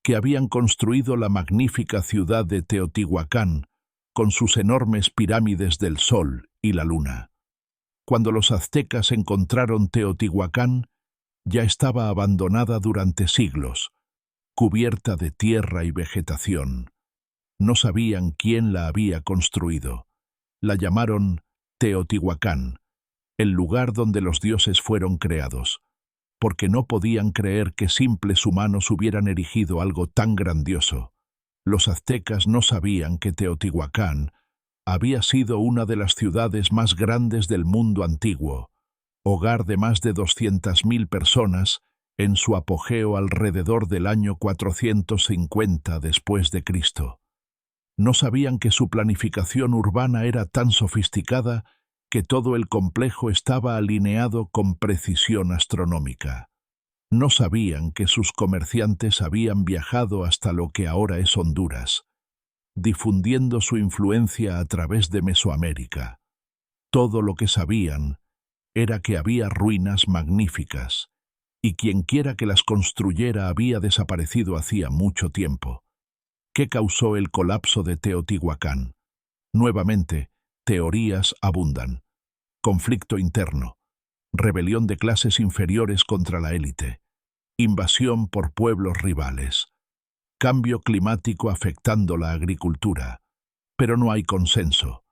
que habían construido la magnífica ciudad de Teotihuacán con sus enormes pirámides del Sol y la Luna. Cuando los aztecas encontraron Teotihuacán, ya estaba abandonada durante siglos, cubierta de tierra y vegetación. No sabían quién la había construido. La llamaron Teotihuacán, el lugar donde los dioses fueron creados, porque no podían creer que simples humanos hubieran erigido algo tan grandioso. Los aztecas no sabían que Teotihuacán había sido una de las ciudades más grandes del mundo antiguo, hogar de más de 200.000 personas en su apogeo alrededor del año 450 después de Cristo. No sabían que su planificación urbana era tan sofisticada que todo el complejo estaba alineado con precisión astronómica. No sabían que sus comerciantes habían viajado hasta lo que ahora es Honduras, difundiendo su influencia a través de Mesoamérica. Todo lo que sabían era que había ruinas magníficas, y quienquiera que las construyera había desaparecido hacía mucho tiempo. ¿Qué causó el colapso de Teotihuacán? Nuevamente, teorías abundan. Conflicto interno, rebelión de clases inferiores contra la élite, invasión por pueblos rivales, cambio climático afectando la agricultura. Pero no hay consenso,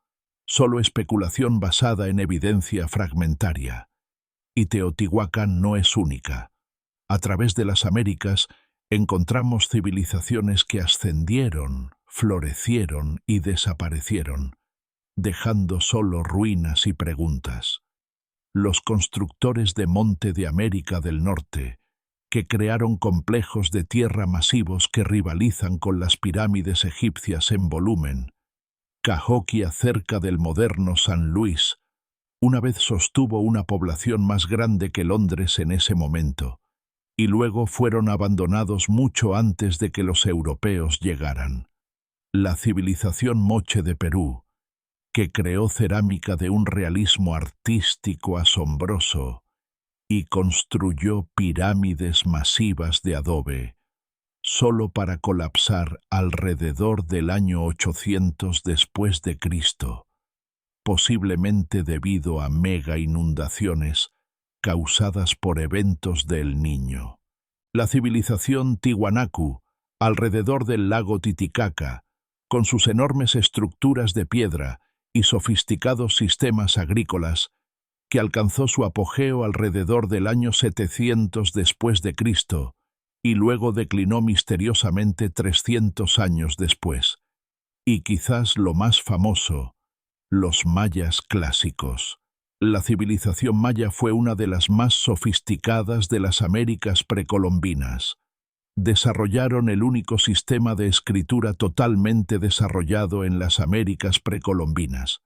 solo especulación basada en evidencia fragmentaria. Y Teotihuacán no es única. A través de las Américas encontramos civilizaciones que ascendieron, florecieron y desaparecieron, dejando solo ruinas y preguntas. Los constructores de monte de América del Norte, que crearon complejos de tierra masivos que rivalizan con las pirámides egipcias en volumen. Cahokia, cerca del moderno San Luis, una vez sostuvo una población más grande que Londres en ese momento, y luego fueron abandonados mucho antes de que los europeos llegaran. La civilización Moche de Perú, que creó cerámica de un realismo artístico asombroso y construyó pirámides masivas de adobe, solo para colapsar alrededor del año 800 después de Cristo, posiblemente debido a mega inundaciones causadas por eventos del Niño. La civilización Tiwanaku, alrededor del lago Titicaca, con sus enormes estructuras de piedra y sofisticados sistemas agrícolas, que alcanzó su apogeo alrededor del año 700 después de Cristo y luego declinó misteriosamente 300 años después. Y quizás lo más famoso, los mayas clásicos. La civilización maya fue una de las más sofisticadas de las Américas precolombinas. Desarrollaron el único sistema de escritura totalmente desarrollado en las Américas precolombinas.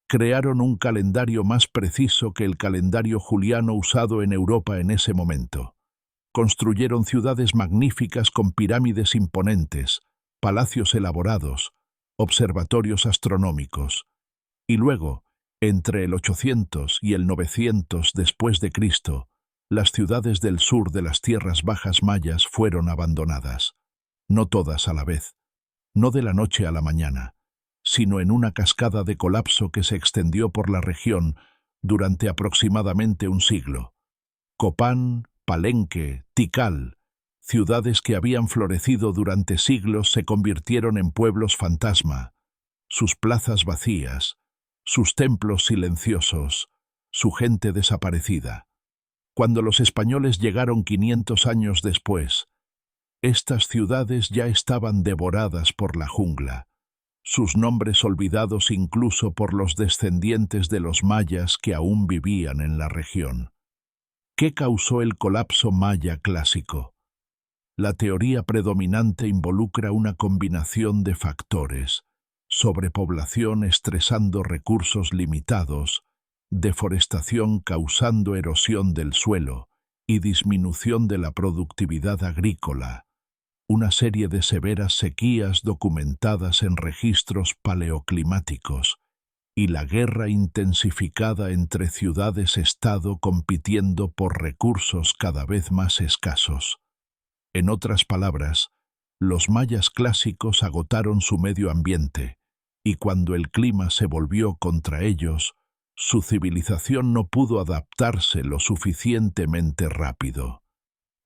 Crearon un calendario más preciso que el calendario juliano usado en Europa en ese momento. Construyeron ciudades magníficas con pirámides imponentes, palacios elaborados, observatorios astronómicos. Y luego, entre el 800 y el 900 después de Cristo, las ciudades del sur de las tierras bajas mayas fueron abandonadas. No todas a la vez, no de la noche a la mañana, sino en una cascada de colapso que se extendió por la región durante aproximadamente un siglo. Copán, Palenque, Tikal, ciudades que habían florecido durante siglos, se convirtieron en pueblos fantasma, sus plazas vacías, sus templos silenciosos, su gente desaparecida. Cuando los españoles llegaron 500 años después, estas ciudades ya estaban devoradas por la jungla, sus nombres olvidados incluso por los descendientes de los mayas que aún vivían en la región. ¿Qué causó el colapso maya clásico? La teoría predominante involucra una combinación de factores: sobrepoblación estresando recursos limitados, deforestación causando erosión del suelo y disminución de la productividad agrícola, una serie de severas sequías documentadas en registros paleoclimáticos, y la guerra intensificada entre ciudades-estado compitiendo por recursos cada vez más escasos. En otras palabras, los mayas clásicos agotaron su medio ambiente, y cuando el clima se volvió contra ellos, su civilización no pudo adaptarse lo suficientemente rápido.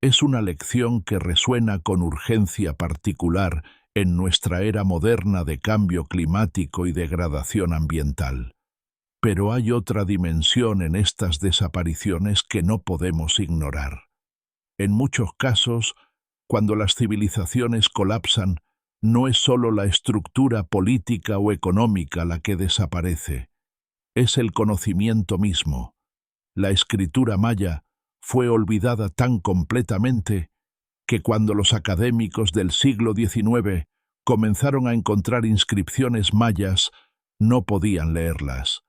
Es una lección que resuena con urgencia particular en nuestra era moderna de cambio climático y degradación ambiental. Pero hay otra dimensión en estas desapariciones que no podemos ignorar. En muchos casos, cuando las civilizaciones colapsan, no es solo la estructura política o económica la que desaparece, es el conocimiento mismo. La escritura maya fue olvidada tan completamente que cuando los académicos del siglo XIX comenzaron a encontrar inscripciones mayas, no podían leerlas.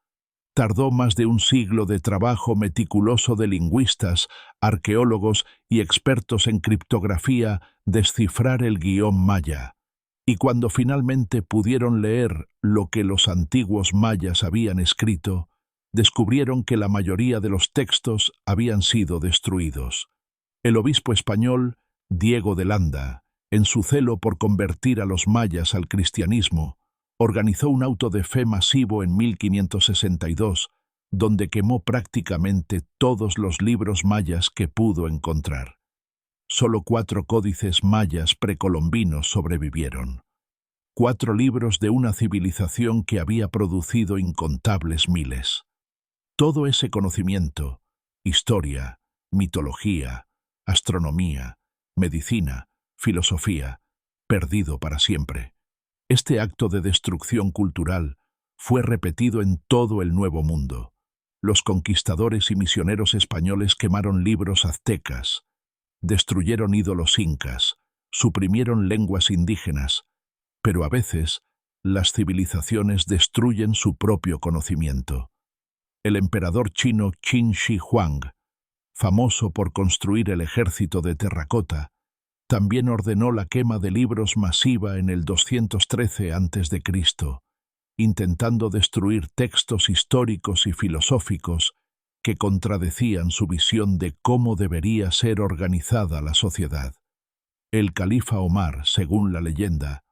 Tardó más de un siglo de trabajo meticuloso de lingüistas, arqueólogos y expertos en criptografía descifrar el guión maya. Y cuando finalmente pudieron leer lo que los antiguos mayas habían escrito, descubrieron que la mayoría de los textos habían sido destruidos. El obispo español, Diego de Landa, en su celo por convertir a los mayas al cristianismo, organizó un auto de fe masivo en 1562, donde quemó prácticamente todos los libros mayas que pudo encontrar. Solo 4 códices mayas precolombinos sobrevivieron. 4 libros de una civilización que había producido incontables miles. Todo ese conocimiento, historia, mitología, astronomía, medicina, filosofía, perdido para siempre. Este acto de destrucción cultural fue repetido en todo el Nuevo Mundo. Los conquistadores y misioneros españoles quemaron libros aztecas, destruyeron ídolos incas, suprimieron lenguas indígenas, pero a veces las civilizaciones destruyen su propio conocimiento. El emperador chino Qin Shi Huang, famoso por construir el ejército de terracota, También ordenó la quema de libros masiva en el 213 a.C., intentando destruir textos históricos y filosóficos que contradecían su visión de cómo debería ser organizada la sociedad. El califa Omar, según la leyenda,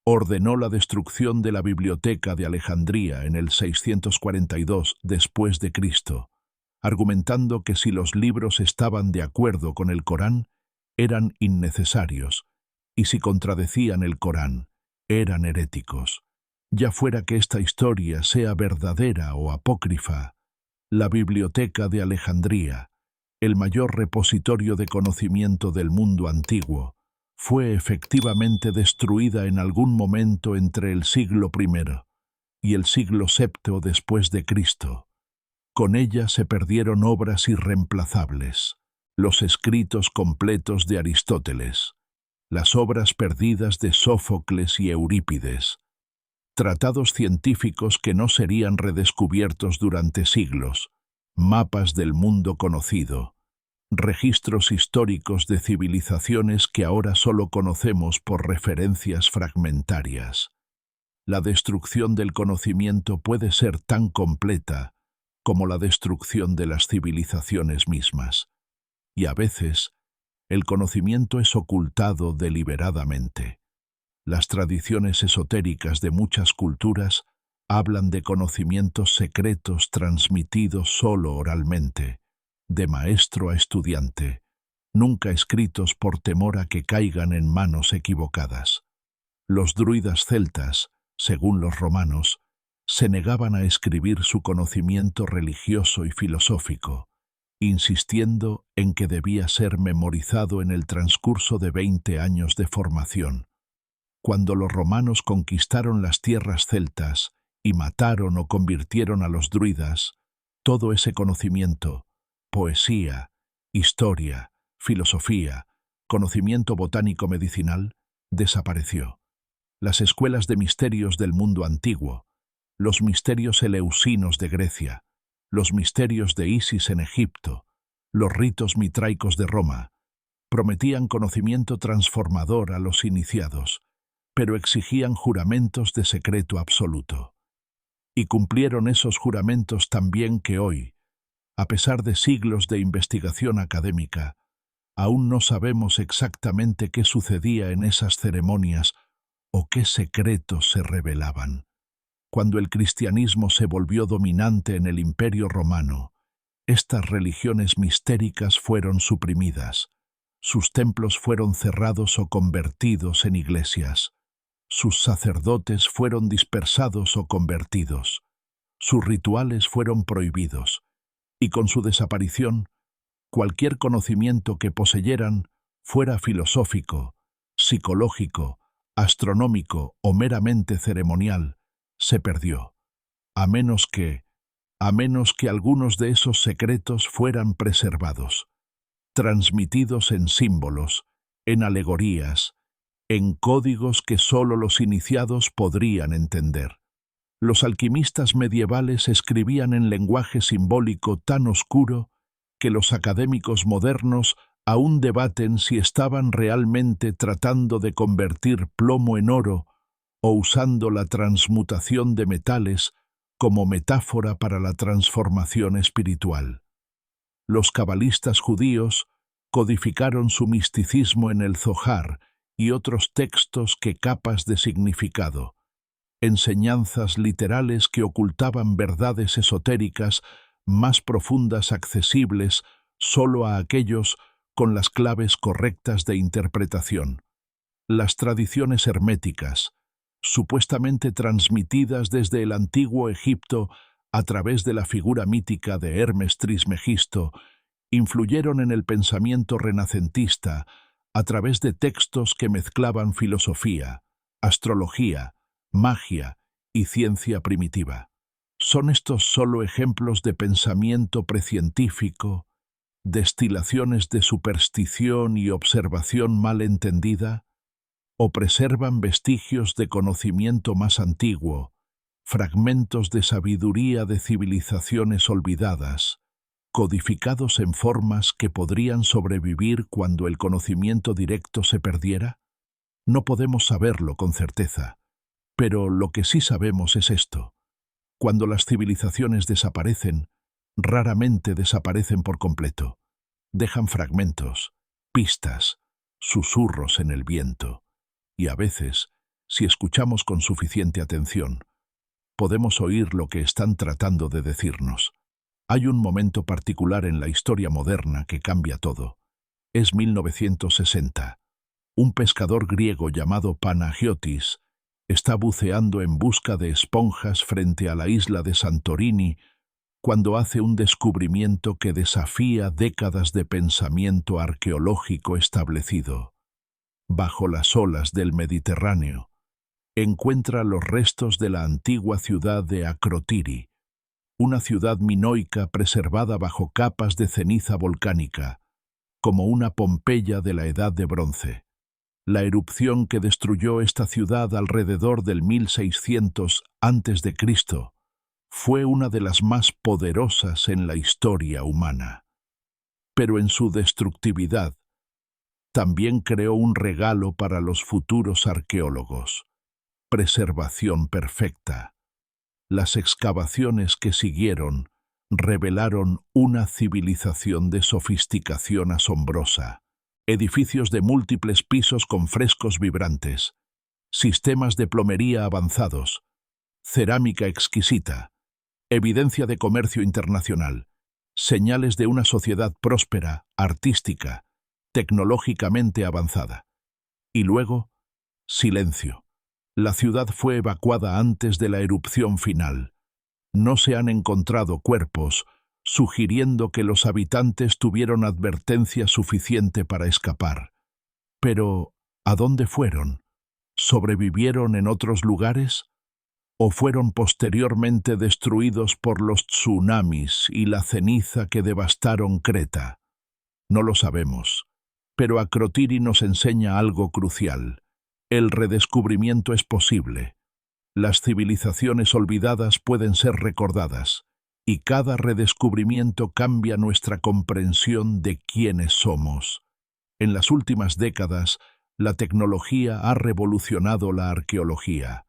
ordenó la destrucción de la Biblioteca de Alejandría en el 642 después de Cristo, argumentando que si los libros estaban de acuerdo con el Corán, eran innecesarios, y si contradecían el Corán, eran heréticos. Ya fuera que esta historia sea verdadera o apócrifa, la Biblioteca de Alejandría, el mayor repositorio de conocimiento del mundo antiguo, fue efectivamente destruida en algún momento entre el siglo I y el siglo VII después de Cristo. Con ella se perdieron obras irreemplazables, los escritos completos de Aristóteles, las obras perdidas de Sófocles y Eurípides, tratados científicos que no serían redescubiertos durante siglos, mapas del mundo conocido, registros históricos de civilizaciones que ahora solo conocemos por referencias fragmentarias. La destrucción del conocimiento puede ser tan completa como la destrucción de las civilizaciones mismas, y a veces el conocimiento es ocultado deliberadamente. Las tradiciones esotéricas de muchas culturas hablan de conocimientos secretos transmitidos solo oralmente, de maestro a estudiante, nunca escritos por temor a que caigan en manos equivocadas. Los druidas celtas, según los romanos, se negaban a escribir su conocimiento religioso y filosófico, insistiendo en que debía ser memorizado en el transcurso de 20 años de formación. Cuando los romanos conquistaron las tierras celtas y mataron o convirtieron a los druidas, todo ese conocimiento, poesía, historia, filosofía, conocimiento botánico medicinal, desapareció. Las escuelas de misterios del mundo antiguo, los misterios eleusinos de Grecia, los misterios de Isis en Egipto, los ritos mitraicos de Roma, prometían conocimiento transformador a los iniciados, pero exigían juramentos de secreto absoluto. Y cumplieron esos juramentos tan bien que hoy, a pesar de siglos de investigación académica, aún no sabemos exactamente qué sucedía en esas ceremonias o qué secretos se revelaban. Cuando el cristianismo se volvió dominante en el Imperio Romano, estas religiones mistéricas fueron suprimidas, sus templos fueron cerrados o convertidos en iglesias, sus sacerdotes fueron dispersados o convertidos, sus rituales fueron prohibidos, y con su desaparición, cualquier conocimiento que poseyeran, fuera filosófico, psicológico, astronómico o meramente ceremonial, se perdió, a menos que algunos de esos secretos fueran preservados, transmitidos en símbolos, en alegorías, en códigos que sólo los iniciados podrían entender. Los alquimistas medievales escribían en lenguaje simbólico tan oscuro que los académicos modernos aún debaten si estaban realmente tratando de convertir plomo en oro o usando la transmutación de metales como metáfora para la transformación espiritual. Los cabalistas judíos codificaron su misticismo en el Zohar y otros textos que capas de significado, enseñanzas literales que ocultaban verdades esotéricas más profundas accesibles solo a aquellos con las claves correctas de interpretación. Las tradiciones herméticas, supuestamente transmitidas desde el antiguo Egipto a través de la figura mítica de Hermes Trismegisto, influyeron en el pensamiento renacentista a través de textos que mezclaban filosofía, astrología, magia y ciencia primitiva. ¿Son estos solo ejemplos de pensamiento precientífico, destilaciones de superstición y observación mal entendida? ¿O preservan vestigios de conocimiento más antiguo, fragmentos de sabiduría de civilizaciones olvidadas, codificados en formas que podrían sobrevivir cuando el conocimiento directo se perdiera? No podemos saberlo con certeza, pero lo que sí sabemos es esto. Cuando las civilizaciones desaparecen, raramente desaparecen por completo. Dejan fragmentos, pistas, susurros en el viento. Y a veces, si escuchamos con suficiente atención, podemos oír lo que están tratando de decirnos. Hay un momento particular en la historia moderna que cambia todo. Es 1960. Un pescador griego llamado Panagiotis está buceando en busca de esponjas frente a la isla de Santorini cuando hace un descubrimiento que desafía décadas de pensamiento arqueológico establecido. Bajo las olas del Mediterráneo, encuentra los restos de la antigua ciudad de Akrotiri, una ciudad minoica preservada bajo capas de ceniza volcánica, como una Pompeya de la Edad de Bronce. La erupción que destruyó esta ciudad alrededor del 1600 a.C. fue una de las más poderosas en la historia humana. Pero en su destructividad, también creó un regalo para los futuros arqueólogos: preservación perfecta. Las excavaciones que siguieron revelaron una civilización de sofisticación asombrosa. Edificios de múltiples pisos con frescos vibrantes, sistemas de plomería avanzados, cerámica exquisita, evidencia de comercio internacional, señales de una sociedad próspera, artística, tecnológicamente avanzada. Y luego, silencio. La ciudad fue evacuada antes de la erupción final. No se han encontrado cuerpos, sugiriendo que los habitantes tuvieron advertencia suficiente para escapar. Pero, ¿a dónde fueron? ¿Sobrevivieron en otros lugares? ¿O fueron posteriormente destruidos por los tsunamis y la ceniza que devastaron Creta? No lo sabemos, pero Akrotiri nos enseña algo crucial. El redescubrimiento es posible. Las civilizaciones olvidadas pueden ser recordadas, y cada redescubrimiento cambia nuestra comprensión de quiénes somos. En las últimas décadas, la tecnología ha revolucionado la arqueología.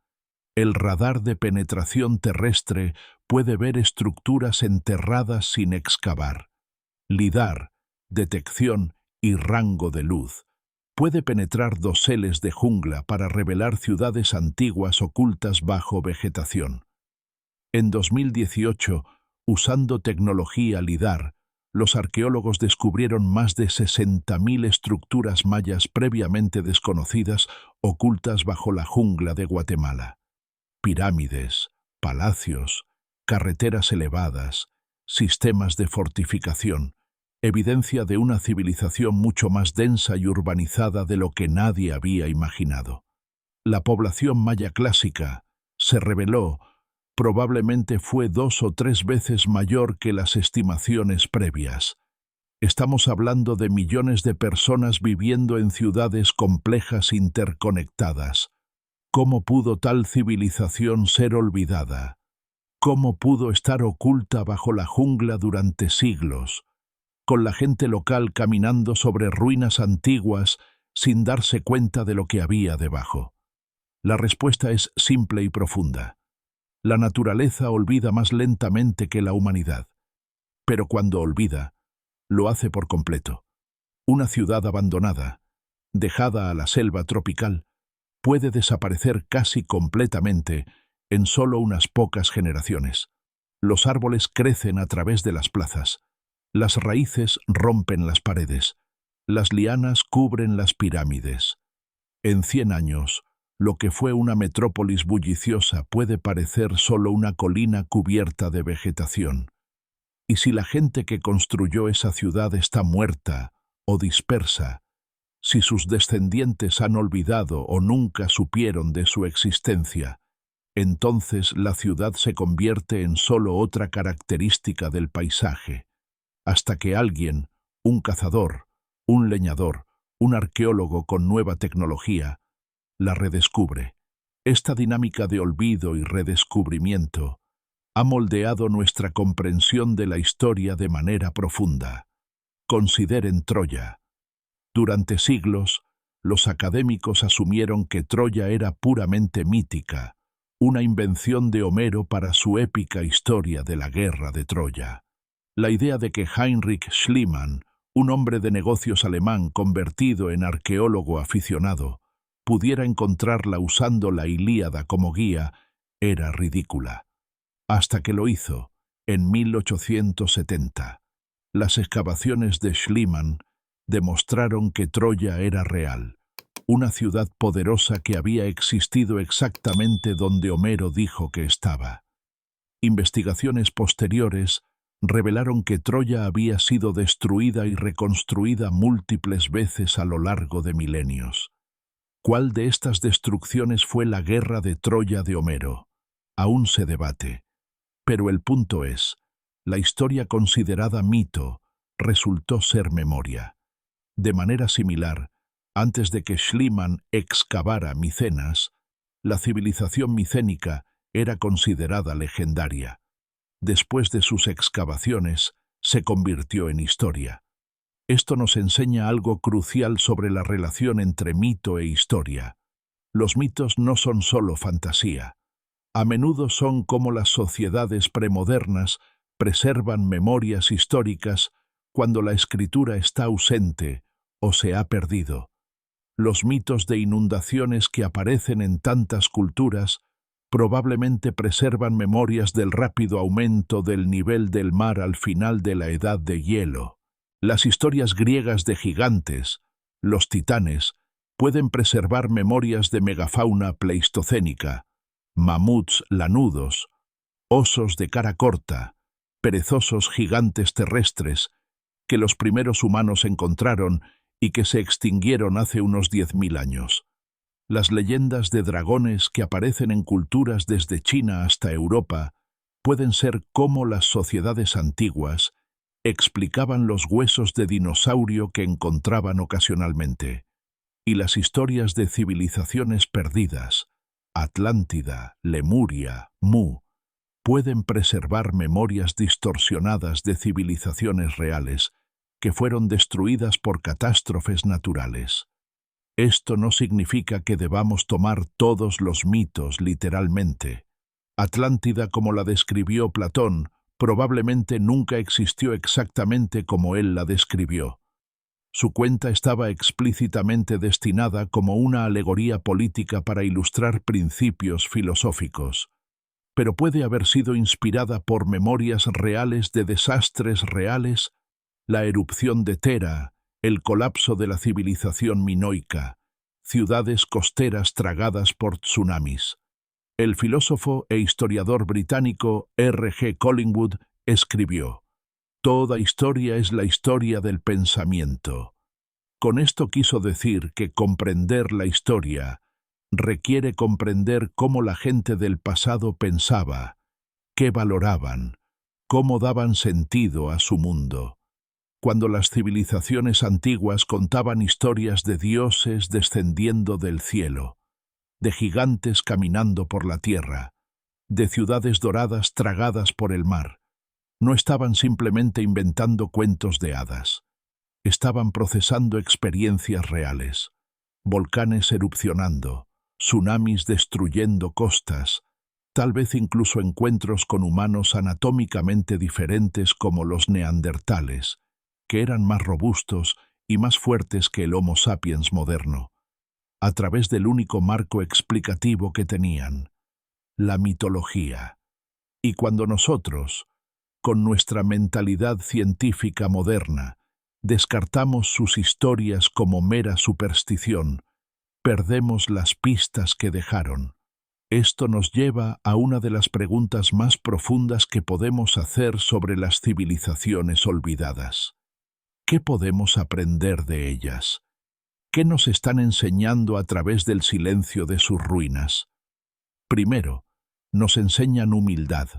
El radar de penetración terrestre puede ver estructuras enterradas sin excavar. LIDAR, detección y rango de luz, puede penetrar doseles de jungla para revelar ciudades antiguas ocultas bajo vegetación. En 2018, usando tecnología LIDAR, los arqueólogos descubrieron más de 60.000 estructuras mayas previamente desconocidas ocultas bajo la jungla de Guatemala. Pirámides, palacios, carreteras elevadas, sistemas de fortificación, evidencia de una civilización mucho más densa y urbanizada de lo que nadie había imaginado. La población maya clásica, se reveló, probablemente fue 2 o 3 veces mayor que las estimaciones previas. Estamos hablando de millones de personas viviendo en ciudades complejas interconectadas. ¿Cómo pudo tal civilización ser olvidada? ¿Cómo pudo estar oculta bajo la jungla durante siglos, con la gente local caminando sobre ruinas antiguas sin darse cuenta de lo que había debajo? La respuesta es simple y profunda. La naturaleza olvida más lentamente que la humanidad, pero cuando olvida, lo hace por completo. Una ciudad abandonada, dejada a la selva tropical, puede desaparecer casi completamente en solo unas pocas generaciones. Los árboles crecen a través de las plazas, las raíces rompen las paredes, las lianas cubren las pirámides. En 100 años, lo que fue una metrópolis bulliciosa puede parecer solo una colina cubierta de vegetación. Y si la gente que construyó esa ciudad está muerta o dispersa, si sus descendientes han olvidado o nunca supieron de su existencia, entonces la ciudad se convierte en solo otra característica del paisaje, hasta que alguien, un cazador, un leñador, un arqueólogo con nueva tecnología, la redescubre. Esta dinámica de olvido y redescubrimiento ha moldeado nuestra comprensión de la historia de manera profunda. Consideren Troya. Durante siglos, los académicos asumieron que Troya era puramente mítica, una invención de Homero para su épica historia de la guerra de Troya. La idea de que Heinrich Schliemann, un hombre de negocios alemán convertido en arqueólogo aficionado, pudiera encontrarla usando la Ilíada como guía, era ridícula. Hasta que lo hizo, en 1870. Las excavaciones de Schliemann demostraron que Troya era real, una ciudad poderosa que había existido exactamente donde Homero dijo que estaba. Investigaciones posteriores revelaron que Troya había sido destruida y reconstruida múltiples veces a lo largo de milenios. ¿Cuál de estas destrucciones fue la guerra de Troya de Homero? Aún se debate. Pero el punto es, la historia considerada mito resultó ser memoria. De manera similar, antes de que Schliemann excavara Micenas, la civilización micénica era considerada legendaria. Después de sus excavaciones, se convirtió en historia. Esto nos enseña algo crucial sobre la relación entre mito e historia. Los mitos no son solo fantasía. A menudo son como las sociedades premodernas preservan memorias históricas cuando la escritura está ausente o se ha perdido. Los mitos de inundaciones que aparecen en tantas culturas probablemente preservan memorias del rápido aumento del nivel del mar al final de la Edad de Hielo. Las historias griegas de gigantes, los titanes, pueden preservar memorias de megafauna pleistocénica, mamuts lanudos, osos de cara corta, perezosos gigantes terrestres que los primeros humanos encontraron y que se extinguieron hace unos 10.000 años. Las leyendas de dragones que aparecen en culturas desde China hasta Europa pueden ser cómo las sociedades antiguas explicaban los huesos de dinosaurio que encontraban ocasionalmente. Y las historias de civilizaciones perdidas, Atlántida, Lemuria, Mu, pueden preservar memorias distorsionadas de civilizaciones reales que fueron destruidas por catástrofes naturales. Esto no significa que debamos tomar todos los mitos literalmente. Atlántida, como la describió Platón, probablemente nunca existió exactamente como él la describió. Su cuenta estaba explícitamente destinada como una alegoría política para ilustrar principios filosóficos, pero puede haber sido inspirada por memorias reales de desastres reales, la erupción de Tera, el colapso de la civilización minoica, ciudades costeras tragadas por tsunamis. El filósofo e historiador británico R. G. Collingwood escribió: «Toda historia es la historia del pensamiento». Con esto quiso decir que comprender la historia requiere comprender cómo la gente del pasado pensaba, qué valoraban, cómo daban sentido a su mundo. Cuando las civilizaciones antiguas contaban historias de dioses descendiendo del cielo, de gigantes caminando por la tierra, de ciudades doradas tragadas por el mar, no estaban simplemente inventando cuentos de hadas. Estaban procesando experiencias reales, volcanes erupcionando, tsunamis destruyendo costas, tal vez incluso encuentros con humanos anatómicamente diferentes como los neandertales, que eran más robustos y más fuertes que el Homo sapiens moderno, a través del único marco explicativo que tenían, la mitología. Y cuando nosotros, con nuestra mentalidad científica moderna, descartamos sus historias como mera superstición, perdemos las pistas que dejaron. Esto nos lleva a una de las preguntas más profundas que podemos hacer sobre las civilizaciones olvidadas. ¿Qué podemos aprender de ellas? ¿Qué nos están enseñando a través del silencio de sus ruinas? Primero, nos enseñan humildad.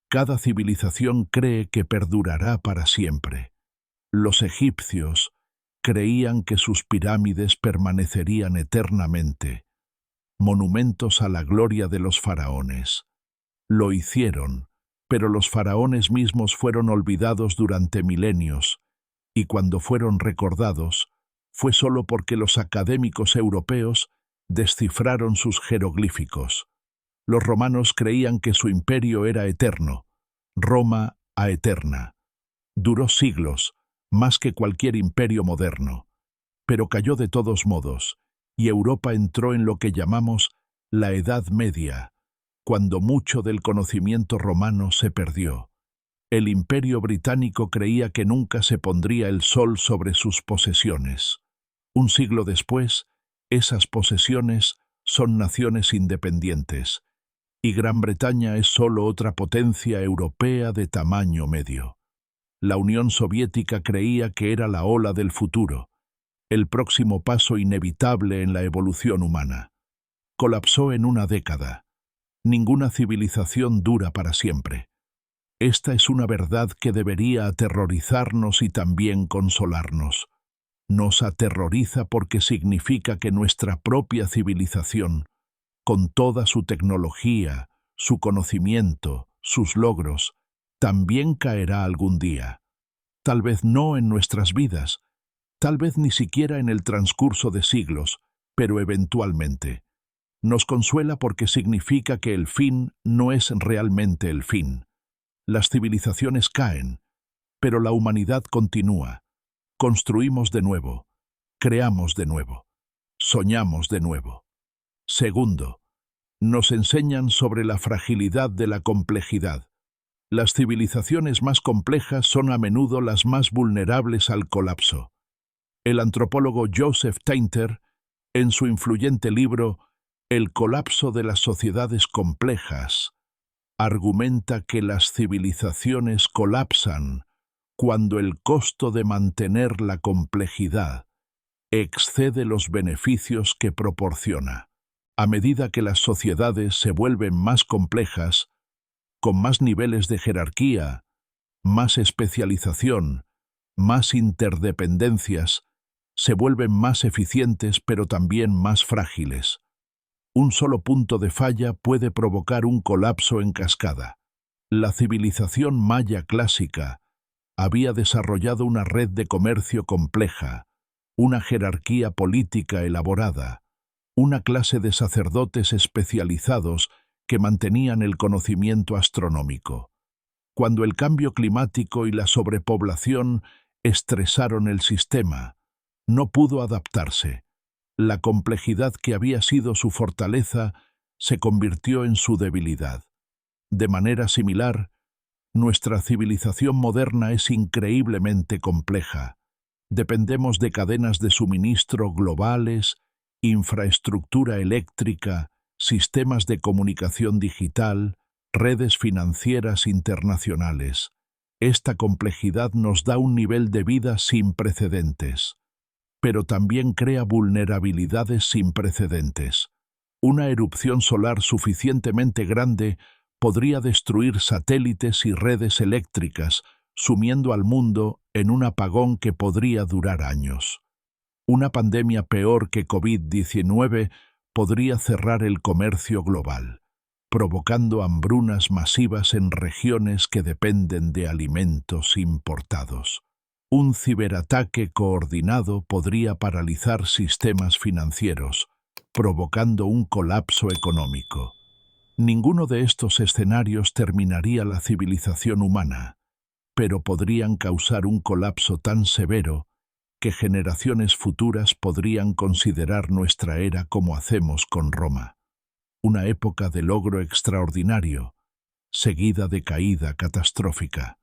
Cada civilización cree que perdurará para siempre. Los egipcios creían que sus pirámides permanecerían eternamente, monumentos a la gloria de los faraones. Lo hicieron, Pero los faraones mismos fueron olvidados durante milenios, y cuando fueron recordados, fue solo porque los académicos europeos descifraron sus jeroglíficos. Los romanos creían que su imperio era eterno, Roma aeterna. Duró siglos, más que cualquier imperio moderno, pero cayó de todos modos, y Europa entró en lo que llamamos la Edad Media, cuando mucho del conocimiento romano se perdió. El imperio británico creía que nunca se pondría el sol sobre sus posesiones. Un siglo después, esas posesiones son naciones independientes, y Gran Bretaña es solo otra potencia europea de tamaño medio. La Unión Soviética creía que era la ola del futuro, el próximo paso inevitable en la evolución humana. Colapsó en una década. Ninguna civilización dura para siempre. Esta es una verdad que debería aterrorizarnos y también consolarnos. Nos aterroriza porque significa que nuestra propia civilización, con toda su tecnología, su conocimiento, sus logros, también caerá algún día. Tal vez no en nuestras vidas, tal vez ni siquiera en el transcurso de siglos, pero eventualmente. Nos consuela porque significa que el fin no es realmente el fin. Las civilizaciones caen, pero la humanidad continúa. Construimos de nuevo, creamos de nuevo, soñamos de nuevo. Segundo, nos enseñan sobre la fragilidad de la complejidad. Las civilizaciones más complejas son a menudo las más vulnerables al colapso. El antropólogo Joseph Tainter, en su influyente libro El colapso de las sociedades complejas, argumenta que las civilizaciones colapsan cuando el costo de mantener la complejidad excede los beneficios que proporciona. A medida que las sociedades se vuelven más complejas, con más niveles de jerarquía, más especialización, más interdependencias, se vuelven más eficientes pero también más frágiles. Un solo punto de falla puede provocar un colapso en cascada. La civilización maya clásica había desarrollado una red de comercio compleja, una jerarquía política elaborada, una clase de sacerdotes especializados que mantenían el conocimiento astronómico. Cuando el cambio climático y la sobrepoblación estresaron el sistema, no pudo adaptarse. La complejidad que había sido su fortaleza se convirtió en su debilidad. De manera similar, nuestra civilización moderna es increíblemente compleja. Dependemos de cadenas de suministro globales, infraestructura eléctrica, sistemas de comunicación digital, redes financieras internacionales. Esta complejidad nos da un nivel de vida sin precedentes, pero también crea vulnerabilidades sin precedentes. Una erupción solar suficientemente grande podría destruir satélites y redes eléctricas, sumiendo al mundo en un apagón que podría durar años. Una pandemia peor que COVID-19 podría cerrar el comercio global, provocando hambrunas masivas en regiones que dependen de alimentos importados. Un ciberataque coordinado podría paralizar sistemas financieros, provocando un colapso económico. Ninguno de estos escenarios terminaría la civilización humana, pero podrían causar un colapso tan severo que generaciones futuras podrían considerar nuestra era como hacemos con Roma. Una época de logro extraordinario, seguida de caída catastrófica.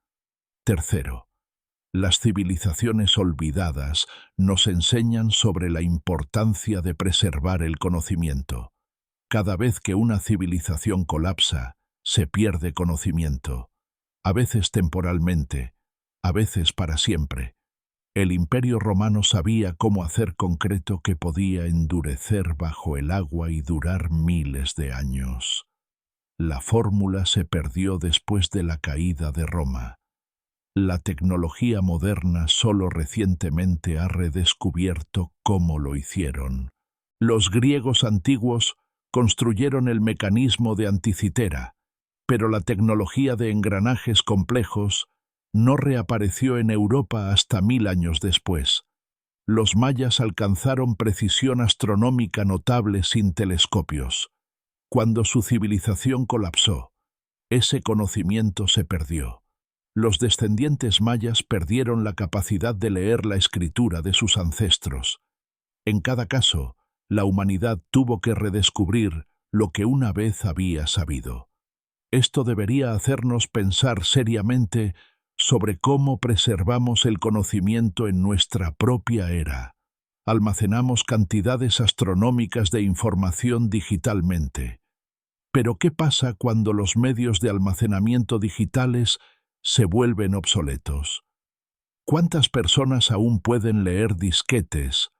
Tercero, las civilizaciones olvidadas nos enseñan sobre la importancia de preservar el conocimiento. Cada vez que una civilización colapsa, se pierde conocimiento, a veces temporalmente, a veces para siempre. El Imperio Romano sabía cómo hacer concreto que podía endurecer bajo el agua y durar miles de años. La fórmula se perdió después de la caída de Roma. La tecnología moderna solo recientemente ha redescubierto cómo lo hicieron. Los griegos antiguos construyeron el mecanismo de Anticitera, pero la tecnología de engranajes complejos no reapareció en Europa hasta 1000 años después. Los mayas alcanzaron precisión astronómica notable sin telescopios. Cuando su civilización colapsó, ese conocimiento se perdió. Los descendientes mayas perdieron la capacidad de leer la escritura de sus ancestros. En cada caso, la humanidad tuvo que redescubrir lo que una vez había sabido. Esto debería hacernos pensar seriamente sobre cómo preservamos el conocimiento en nuestra propia era. Almacenamos cantidades astronómicas de información digitalmente. Pero ¿qué pasa cuando los medios de almacenamiento digitales se vuelven obsoletos? ¿Cuántas personas aún pueden leer disquetes,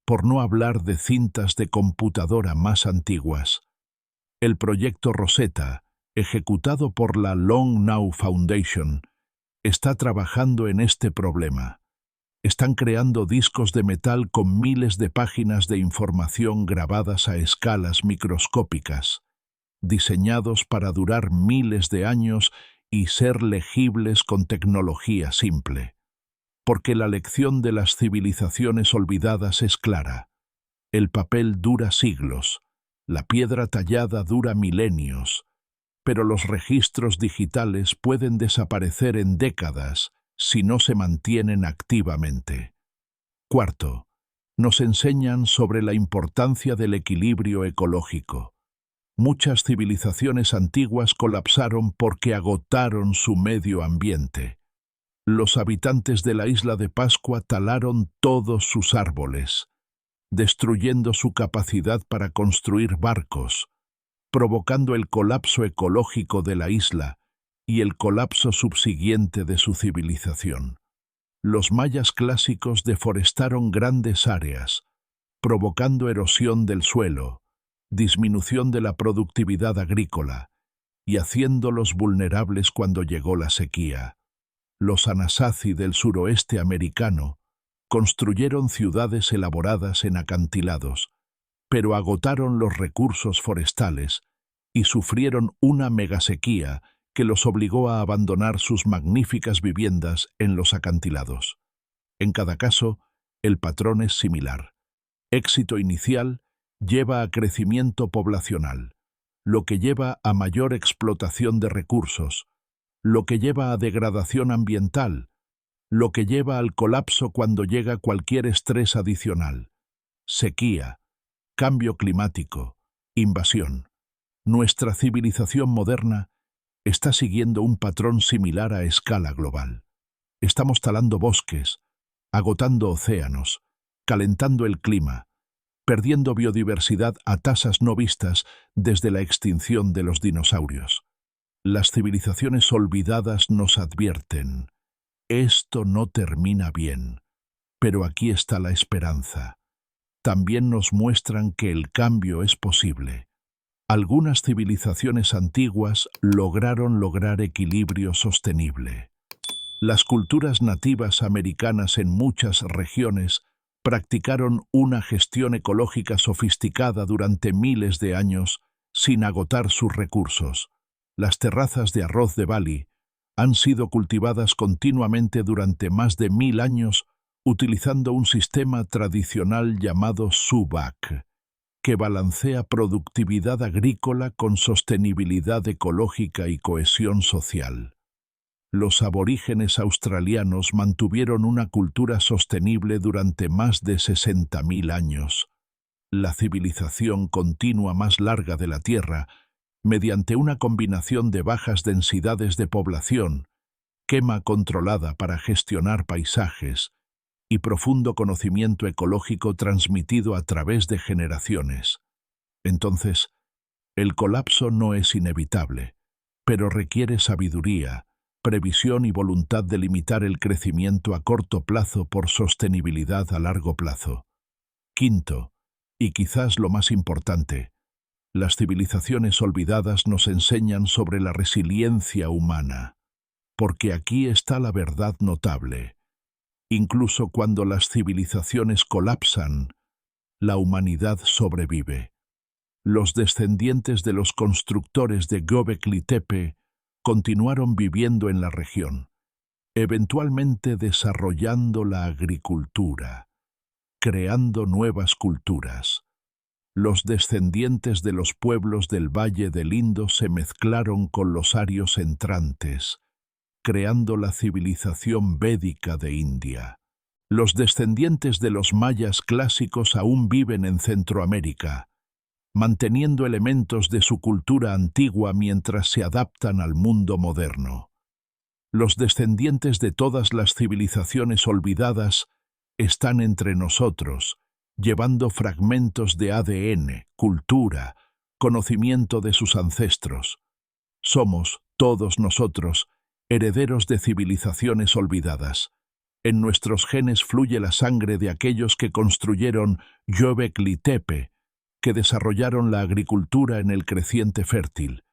por no hablar de cintas de computadora más antiguas? El proyecto Rosetta, ejecutado por la Long Now Foundation, está trabajando en este problema. Están creando discos de metal con miles de páginas de información grabadas a escalas microscópicas, diseñados para durar miles de años y ser legibles con tecnología simple. Porque la lección de las civilizaciones olvidadas es clara. El papel dura siglos, la piedra tallada dura milenios, pero los registros digitales pueden desaparecer en décadas si no se mantienen activamente. Cuarto, nos enseñan sobre la importancia del equilibrio ecológico. Muchas civilizaciones antiguas colapsaron porque agotaron su medio ambiente. Los habitantes de la isla de Pascua talaron todos sus árboles, destruyendo su capacidad para construir barcos, provocando el colapso ecológico de la isla y el colapso subsiguiente de su civilización. Los mayas clásicos deforestaron grandes áreas, provocando erosión del suelo, disminución de la productividad agrícola y haciéndolos vulnerables cuando llegó la sequía. Los Anasazi del suroeste americano construyeron ciudades elaboradas en acantilados, pero agotaron los recursos forestales y sufrieron una megasequía que los obligó a abandonar sus magníficas viviendas en los acantilados. En cada caso, el patrón es similar. Éxito inicial lleva a crecimiento poblacional, lo que lleva a mayor explotación de recursos, lo que lleva a degradación ambiental, lo que lleva al colapso cuando llega cualquier estrés adicional. Sequía, cambio climático, invasión. Nuestra civilización moderna está siguiendo un patrón similar a escala global. Estamos talando bosques, agotando océanos, calentando el clima, perdiendo biodiversidad a tasas no vistas desde la extinción de los dinosaurios. Las civilizaciones olvidadas nos advierten: esto no termina bien, pero aquí está la esperanza. También nos muestran que el cambio es posible. Algunas civilizaciones antiguas lograron equilibrio sostenible. Las culturas nativas americanas en muchas regiones practicaron una gestión ecológica sofisticada durante miles de años sin agotar sus recursos. Las terrazas de arroz de Bali han sido cultivadas continuamente durante más de 1000 años utilizando un sistema tradicional llamado subak, que balancea productividad agrícola con sostenibilidad ecológica y cohesión social. Los aborígenes australianos mantuvieron una cultura sostenible durante más de 60.000 años. La civilización continua más larga de la Tierra, mediante una combinación de bajas densidades de población, quema controlada para gestionar paisajes y profundo conocimiento ecológico transmitido a través de generaciones. Entonces, el colapso no es inevitable, pero requiere sabiduría, previsión y voluntad de limitar el crecimiento a corto plazo por sostenibilidad a largo plazo. Quinto, y quizás lo más importante, las civilizaciones olvidadas nos enseñan sobre la resiliencia humana, porque aquí está la verdad notable. Incluso cuando las civilizaciones colapsan, la humanidad sobrevive. Los descendientes de los constructores de Göbekli Tepe continuaron viviendo en la región, eventualmente desarrollando la agricultura, creando nuevas culturas. Los descendientes de los pueblos del Valle del Indo se mezclaron con los arios entrantes, creando la civilización védica de India. Los descendientes de los mayas clásicos aún viven en Centroamérica, manteniendo elementos de su cultura antigua mientras se adaptan al mundo moderno. Los descendientes de todas las civilizaciones olvidadas están entre nosotros, llevando fragmentos de ADN, cultura, conocimiento de sus ancestros. Somos, todos nosotros, herederos de civilizaciones olvidadas. En nuestros genes fluye la sangre de aquellos que construyeron Göbekli Tepe, que desarrollaron la agricultura en el creciente fértil,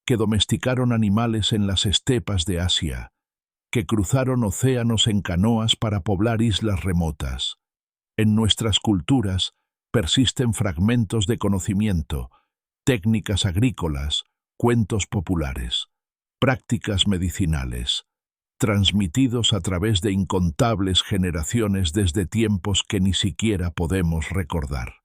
que domesticaron animales en las estepas de Asia, que cruzaron océanos en canoas para poblar islas remotas. En nuestras culturas persisten fragmentos de conocimiento, técnicas agrícolas, cuentos populares, prácticas medicinales, transmitidos a través de incontables generaciones desde tiempos que ni siquiera podemos recordar.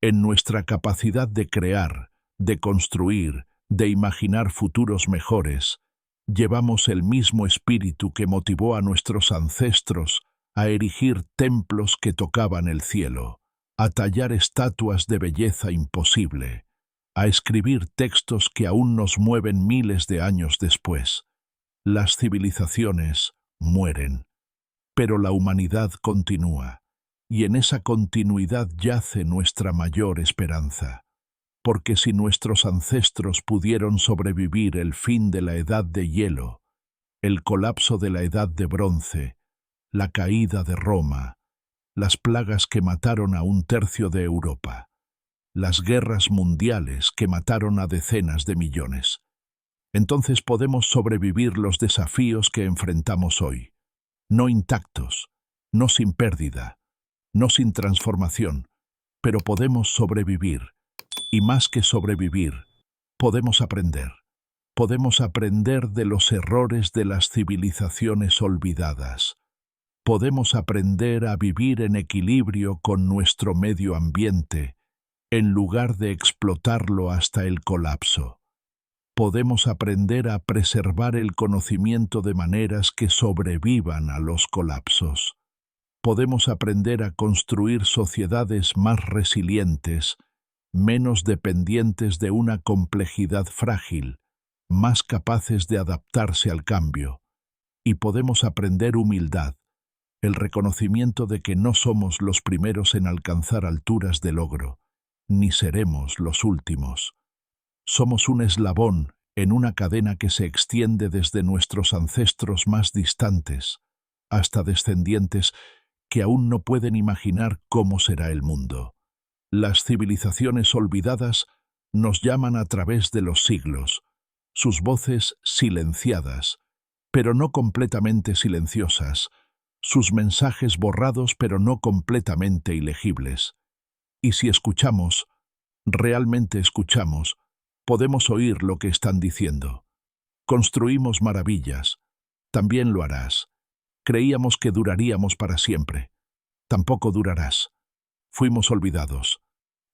En nuestra capacidad de crear, de construir, de imaginar futuros mejores, llevamos el mismo espíritu que motivó a nuestros ancestros a erigir templos que tocaban el cielo, a tallar estatuas de belleza imposible, a escribir textos que aún nos mueven miles de años después. Las civilizaciones mueren, pero la humanidad continúa, y en esa continuidad yace nuestra mayor esperanza. Porque si nuestros ancestros pudieron sobrevivir el fin de la edad de hielo, el colapso de la edad de bronce, la caída de Roma, las plagas que mataron a un tercio de Europa, las guerras mundiales que mataron a decenas de millones, entonces podemos sobrevivir los desafíos que enfrentamos hoy, no intactos, no sin pérdida, no sin transformación, pero podemos sobrevivir. Y más que sobrevivir, podemos aprender. Podemos aprender de los errores de las civilizaciones olvidadas. Podemos aprender a vivir en equilibrio con nuestro medio ambiente, en lugar de explotarlo hasta el colapso. Podemos aprender a preservar el conocimiento de maneras que sobrevivan a los colapsos. Podemos aprender a construir sociedades más resilientes, menos dependientes de una complejidad frágil, más capaces de adaptarse al cambio. Y podemos aprender humildad, el reconocimiento de que no somos los primeros en alcanzar alturas de logro, ni seremos los últimos. Somos un eslabón en una cadena que se extiende desde nuestros ancestros más distantes hasta descendientes que aún no pueden imaginar cómo será el mundo. Las civilizaciones olvidadas nos llaman a través de los siglos, sus voces silenciadas, pero no completamente silenciosas, sus mensajes borrados pero no completamente ilegibles. Y si escuchamos, realmente escuchamos, podemos oír lo que están diciendo. Construimos maravillas, también lo harás. Creíamos que duraríamos para siempre. Tampoco durarás. Fuimos olvidados.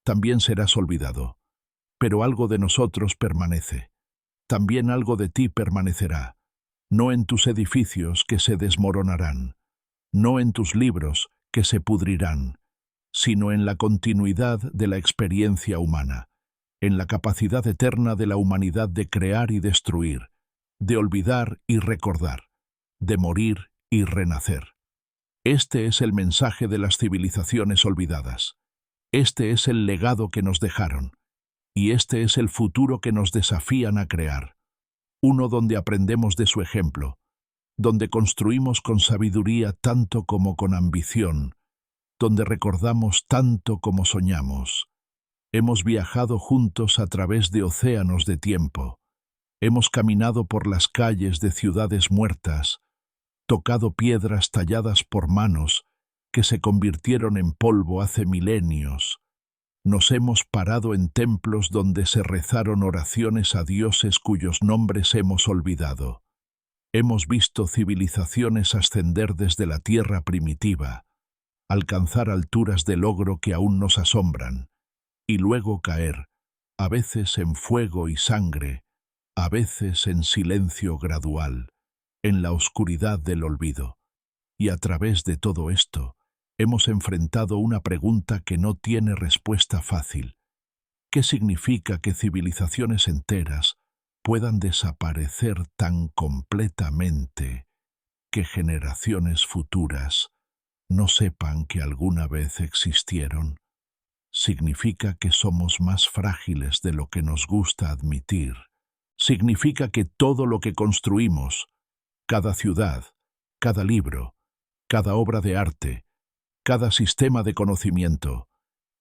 También serás olvidado. Pero algo de nosotros permanece. También algo de ti permanecerá. No en tus edificios que se desmoronarán. No en tus libros que se pudrirán, sino en la continuidad de la experiencia humana, en la capacidad eterna de la humanidad de crear y destruir, de olvidar y recordar, de morir y renacer. Este es el mensaje de las civilizaciones olvidadas. Este es el legado que nos dejaron. Y este es el futuro que nos desafían a crear. Uno donde aprendemos de su ejemplo, donde construimos con sabiduría tanto como con ambición, donde recordamos tanto como soñamos. Hemos viajado juntos a través de océanos de tiempo. Hemos caminado por las calles de ciudades muertas, tocado piedras talladas por manos que se convirtieron en polvo hace milenios, Nos hemos parado en templos donde se rezaron oraciones a dioses cuyos nombres hemos olvidado. Hemos visto civilizaciones ascender desde la tierra primitiva, alcanzar alturas de logro que aún nos asombran, y luego caer, a veces en fuego y sangre, a veces en silencio gradual, en la oscuridad del olvido. Y a través de todo esto, hemos enfrentado una pregunta que no tiene respuesta fácil. ¿Qué significa que civilizaciones enteras puedan desaparecer tan completamente que generaciones futuras no sepan que alguna vez existieron? Significa que somos más frágiles de lo que nos gusta admitir. Significa que todo lo que construimos, cada ciudad, cada libro, cada obra de arte, cada sistema de conocimiento,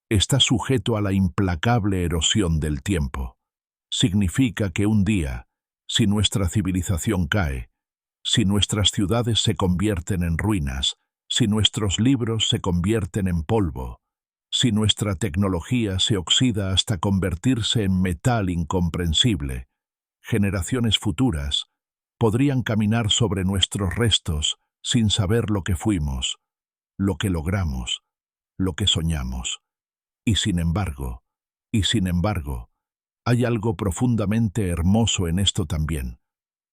está sujeto a la implacable erosión del tiempo. Significa que un día, si nuestra civilización cae, si nuestras ciudades se convierten en ruinas, si nuestros libros se convierten en polvo, si nuestra tecnología se oxida hasta convertirse en metal incomprensible, generaciones futuras podrían caminar sobre nuestros restos sin saber lo que fuimos, lo que logramos, lo que soñamos. Y sin embargo, hay algo profundamente hermoso en esto también,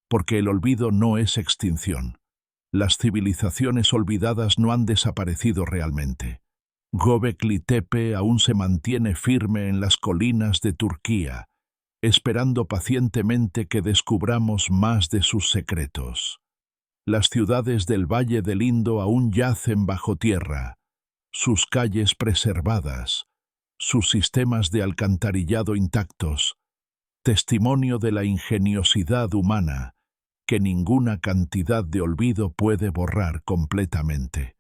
porque el olvido no es extinción. Las civilizaciones olvidadas no han desaparecido realmente. Göbekli Tepe aún se mantiene firme en las colinas de Turquía, esperando pacientemente que descubramos más de sus secretos. Las ciudades del Valle del Indo aún yacen bajo tierra, sus calles preservadas, sus sistemas de alcantarillado intactos, testimonio de la ingeniosidad humana que ninguna cantidad de olvido puede borrar completamente.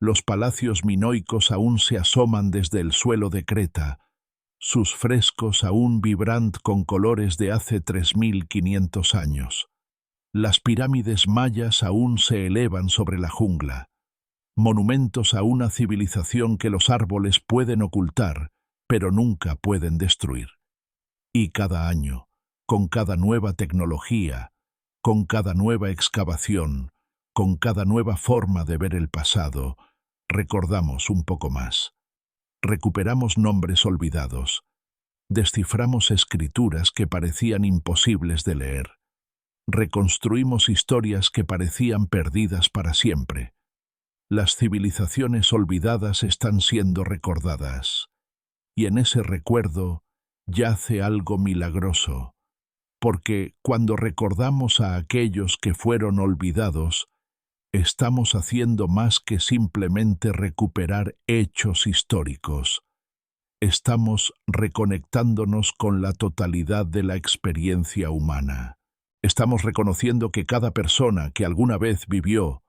Los palacios minoicos aún se asoman desde el suelo de Creta, sus frescos aún vibrant con colores de hace 3500 años. Las pirámides mayas aún se elevan sobre la jungla, monumentos a una civilización que los árboles pueden ocultar, pero nunca pueden destruir. Y cada año, con cada nueva tecnología, con cada nueva excavación, con cada nueva forma de ver el pasado, recordamos un poco más. Recuperamos nombres olvidados, desciframos escrituras que parecían imposibles de leer. Reconstruimos historias que parecían perdidas para siempre. Las civilizaciones olvidadas están siendo recordadas, y en ese recuerdo yace algo milagroso, porque cuando recordamos a aquellos que fueron olvidados, estamos haciendo más que simplemente recuperar hechos históricos. Estamos reconectándonos con la totalidad de la experiencia humana. Estamos reconociendo que cada persona que alguna vez vivió,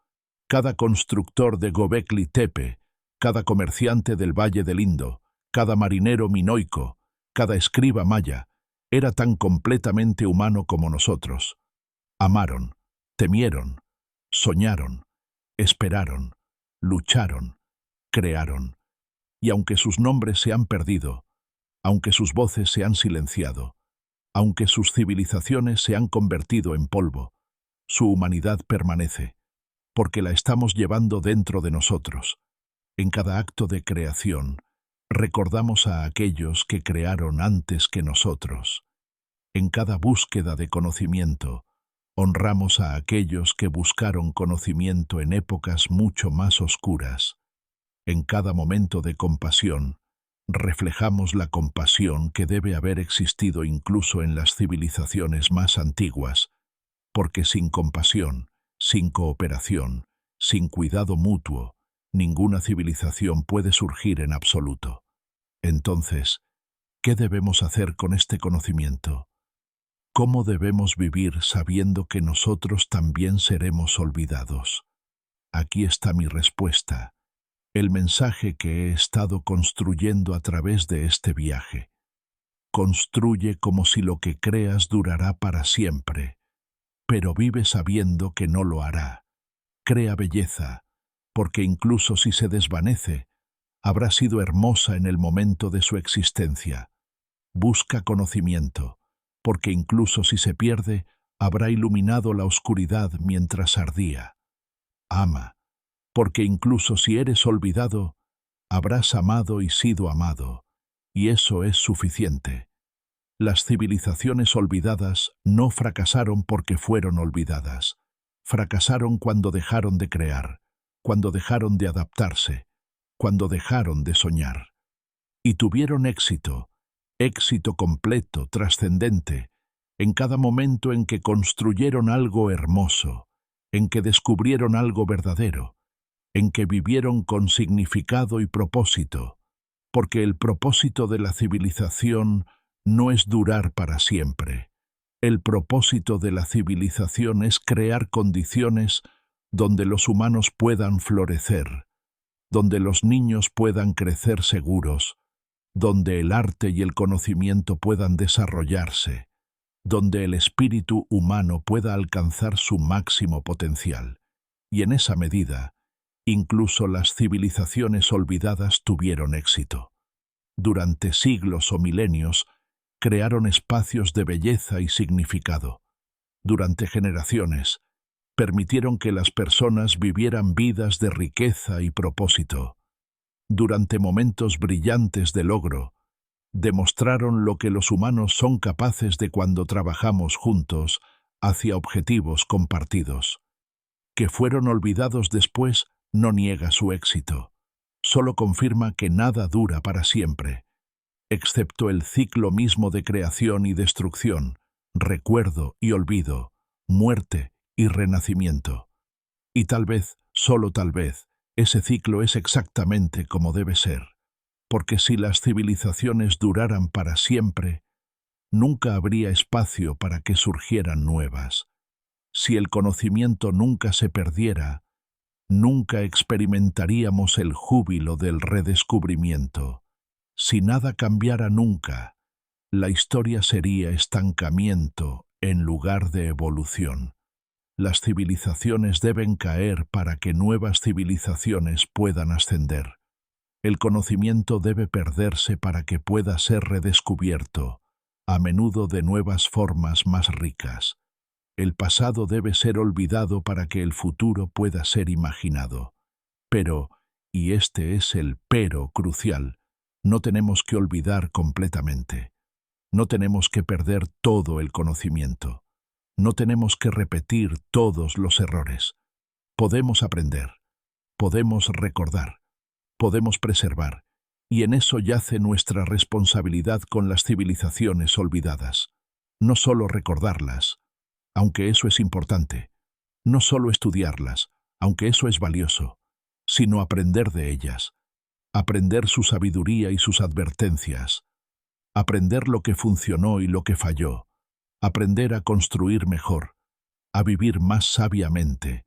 cada constructor de Göbekli Tepe, cada comerciante del Valle del Indo, cada marinero minoico, cada escriba maya, era tan completamente humano como nosotros. Amaron, temieron, soñaron, esperaron, lucharon, crearon. Y aunque sus nombres se han perdido, aunque sus voces se han silenciado, aunque sus civilizaciones se han convertido en polvo, su humanidad permanece, porque la estamos llevando dentro de nosotros. En cada acto de creación, recordamos a aquellos que crearon antes que nosotros. En cada búsqueda de conocimiento, honramos a aquellos que buscaron conocimiento en épocas mucho más oscuras. En cada momento de compasión, reflejamos la compasión que debe haber existido incluso en las civilizaciones más antiguas, porque sin compasión, sin cooperación, sin cuidado mutuo, ninguna civilización puede surgir en absoluto. Entonces, ¿qué debemos hacer con este conocimiento? ¿Cómo debemos vivir sabiendo que nosotros también seremos olvidados? Aquí está mi respuesta. El mensaje que he estado construyendo a través de este viaje. Construye como si lo que creas durará para siempre, pero vive sabiendo que no lo hará. Crea belleza, porque incluso si se desvanece, habrá sido hermosa en el momento de su existencia. Busca conocimiento, porque incluso si se pierde, habrá iluminado la oscuridad mientras ardía. Ama, porque incluso si eres olvidado, habrás amado y sido amado, y eso es suficiente. Las civilizaciones olvidadas no fracasaron porque fueron olvidadas. Fracasaron cuando dejaron de crear, cuando dejaron de adaptarse, cuando dejaron de soñar. Y tuvieron éxito, éxito completo, trascendente, en cada momento en que construyeron algo hermoso, en que descubrieron algo verdadero, en que vivieron con significado y propósito, porque el propósito de la civilización no es durar para siempre. El propósito de la civilización es crear condiciones donde los humanos puedan florecer, donde los niños puedan crecer seguros, donde el arte y el conocimiento puedan desarrollarse, donde el espíritu humano pueda alcanzar su máximo potencial. Y en esa medida, incluso las civilizaciones olvidadas tuvieron éxito. Durante siglos o milenios, crearon espacios de belleza y significado. Durante generaciones, permitieron que las personas vivieran vidas de riqueza y propósito. Durante momentos brillantes de logro, demostraron lo que los humanos son capaces de cuando trabajamos juntos hacia objetivos compartidos. Que fueron olvidados después no niega su éxito, solo confirma que nada dura para siempre, excepto el ciclo mismo de creación y destrucción, recuerdo y olvido, muerte y renacimiento. Y tal vez, solo tal vez, ese ciclo es exactamente como debe ser, porque si las civilizaciones duraran para siempre, nunca habría espacio para que surgieran nuevas. Si el conocimiento nunca se perdiera, nunca experimentaríamos el júbilo del redescubrimiento. Si nada cambiara nunca, la historia sería estancamiento en lugar de evolución. Las civilizaciones deben caer para que nuevas civilizaciones puedan ascender. El conocimiento debe perderse para que pueda ser redescubierto, a menudo de nuevas formas más ricas. El pasado debe ser olvidado para que el futuro pueda ser imaginado. Pero, y este es el pero crucial, no tenemos que olvidar completamente. No tenemos que perder todo el conocimiento. No tenemos que repetir todos los errores. Podemos aprender, podemos recordar, podemos preservar, y en eso yace nuestra responsabilidad con las civilizaciones olvidadas. No solo recordarlas, aunque eso es importante, no solo estudiarlas, aunque eso es valioso, sino aprender de ellas, aprender su sabiduría y sus advertencias, aprender lo que funcionó y lo que falló, aprender a construir mejor, a vivir más sabiamente,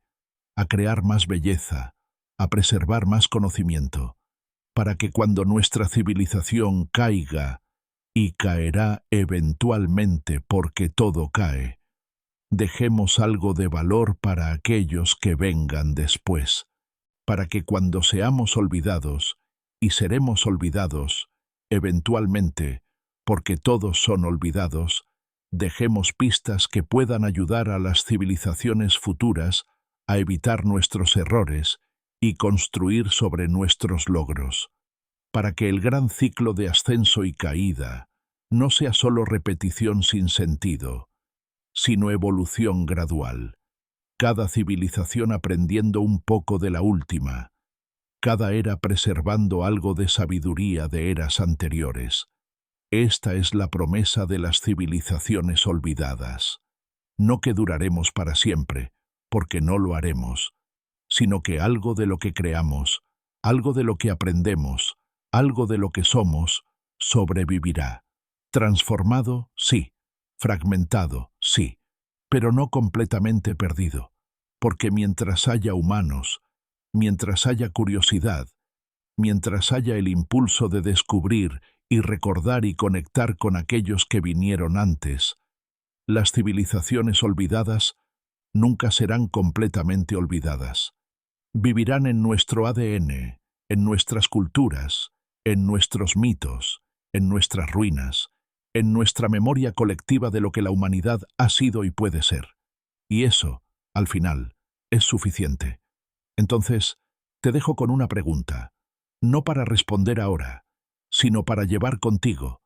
a crear más belleza, a preservar más conocimiento, para que cuando nuestra civilización caiga, y caerá eventualmente porque todo cae, dejemos algo de valor para aquellos que vengan después, para que cuando seamos olvidados, y seremos olvidados, eventualmente, porque todos son olvidados, dejemos pistas que puedan ayudar a las civilizaciones futuras a evitar nuestros errores y construir sobre nuestros logros, para que el gran ciclo de ascenso y caída no sea solo repetición sin sentido, sino evolución gradual, cada civilización aprendiendo un poco de la última, cada era preservando algo de sabiduría de eras anteriores. Esta es la promesa de las civilizaciones olvidadas. No que duraremos para siempre, porque no lo haremos, sino que algo de lo que creamos, algo de lo que aprendemos, algo de lo que somos, sobrevivirá. Transformado, sí. Fragmentado, sí. Pero no completamente perdido, porque mientras haya humanos, mientras haya curiosidad, mientras haya el impulso de descubrir y recordar y conectar con aquellos que vinieron antes, las civilizaciones olvidadas nunca serán completamente olvidadas. Vivirán en nuestro ADN, en nuestras culturas, en nuestros mitos, en nuestras ruinas, en nuestra memoria colectiva de lo que la humanidad ha sido y puede ser. Y eso, al final, es suficiente. Entonces, te dejo con una pregunta, no para responder ahora, sino para llevar contigo,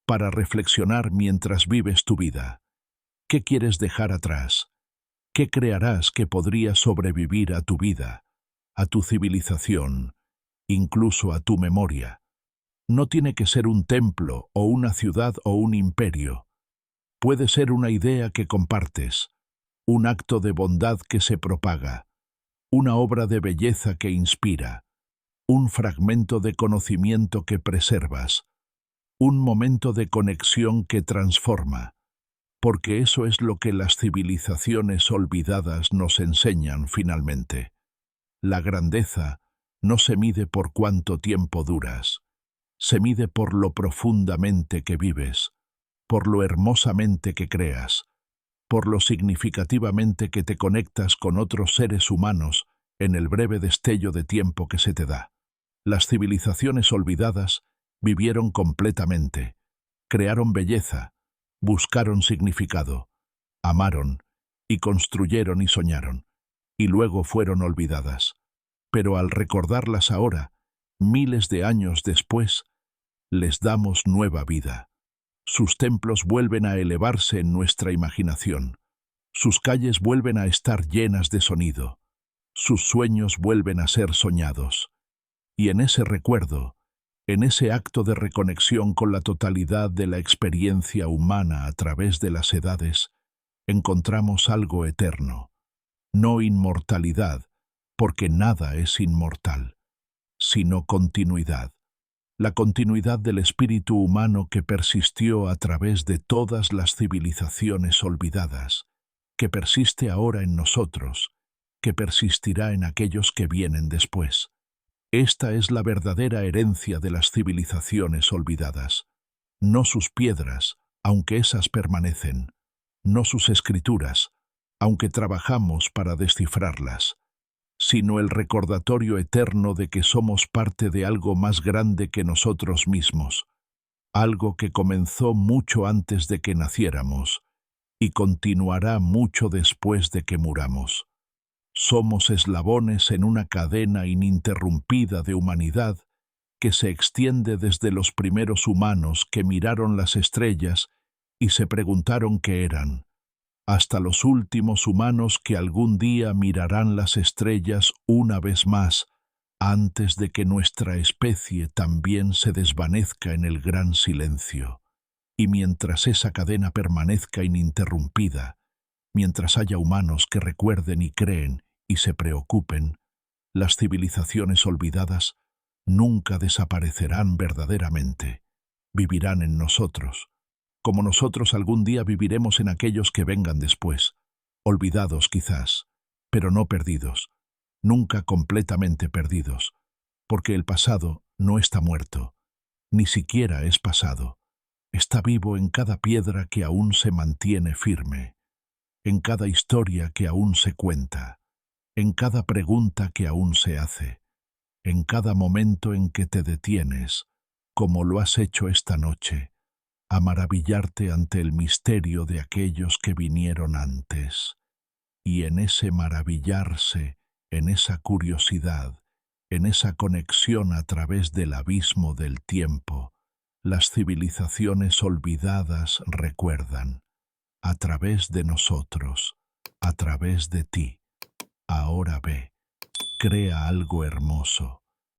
para reflexionar mientras vives tu vida. ¿Qué quieres dejar atrás? ¿Qué crearás que podría sobrevivir a tu vida, a tu civilización, incluso a tu memoria? No tiene que ser un templo o una ciudad o un imperio. Puede ser una idea que compartes, un acto de bondad que se propaga, una obra de belleza que inspira, un fragmento de conocimiento que preservas, un momento de conexión que transforma, porque eso es lo que las civilizaciones olvidadas nos enseñan finalmente. La grandeza no se mide por cuánto tiempo duras, se mide por lo profundamente que vives, por lo hermosamente que creas, por lo significativamente que te conectas con otros seres humanos en el breve destello de tiempo que se te da. Las civilizaciones olvidadas vivieron completamente, crearon belleza, buscaron significado, amaron y construyeron y soñaron, y luego fueron olvidadas. Pero al recordarlas ahora, miles de años después, les damos nueva vida. Sus templos vuelven a elevarse en nuestra imaginación. Sus calles vuelven a estar llenas de sonido. Sus sueños vuelven a ser soñados. Y en ese recuerdo, en ese acto de reconexión con la totalidad de la experiencia humana a través de las edades, encontramos algo eterno. No inmortalidad, porque nada es inmortal, sino continuidad. La continuidad del espíritu humano que persistió a través de todas las civilizaciones olvidadas, que persiste ahora en nosotros, que persistirá en aquellos que vienen después. Esta es la verdadera herencia de las civilizaciones olvidadas. No sus piedras, aunque esas permanecen, no sus escrituras, aunque trabajamos para descifrarlas, sino el recordatorio eterno de que somos parte de algo más grande que nosotros mismos, algo que comenzó mucho antes de que naciéramos y continuará mucho después de que muramos. Somos eslabones en una cadena ininterrumpida de humanidad que se extiende desde los primeros humanos que miraron las estrellas y se preguntaron qué eran, hasta los últimos humanos que algún día mirarán las estrellas una vez más, antes de que nuestra especie también se desvanezca en el gran silencio. Y mientras esa cadena permanezca ininterrumpida, mientras haya humanos que recuerden y creen y se preocupen, las civilizaciones olvidadas nunca desaparecerán verdaderamente, vivirán en nosotros, como nosotros algún día viviremos en aquellos que vengan después, olvidados quizás, pero no perdidos, nunca completamente perdidos, porque el pasado no está muerto, ni siquiera es pasado, está vivo en cada piedra que aún se mantiene firme, en cada historia que aún se cuenta, en cada pregunta que aún se hace, en cada momento en que te detienes, como lo has hecho esta noche, a maravillarte ante el misterio de aquellos que vinieron antes. Y en ese maravillarse, en esa curiosidad, en esa conexión a través del abismo del tiempo, las civilizaciones olvidadas recuerdan, a través de nosotros, a través de ti. Ahora ve, crea algo hermoso,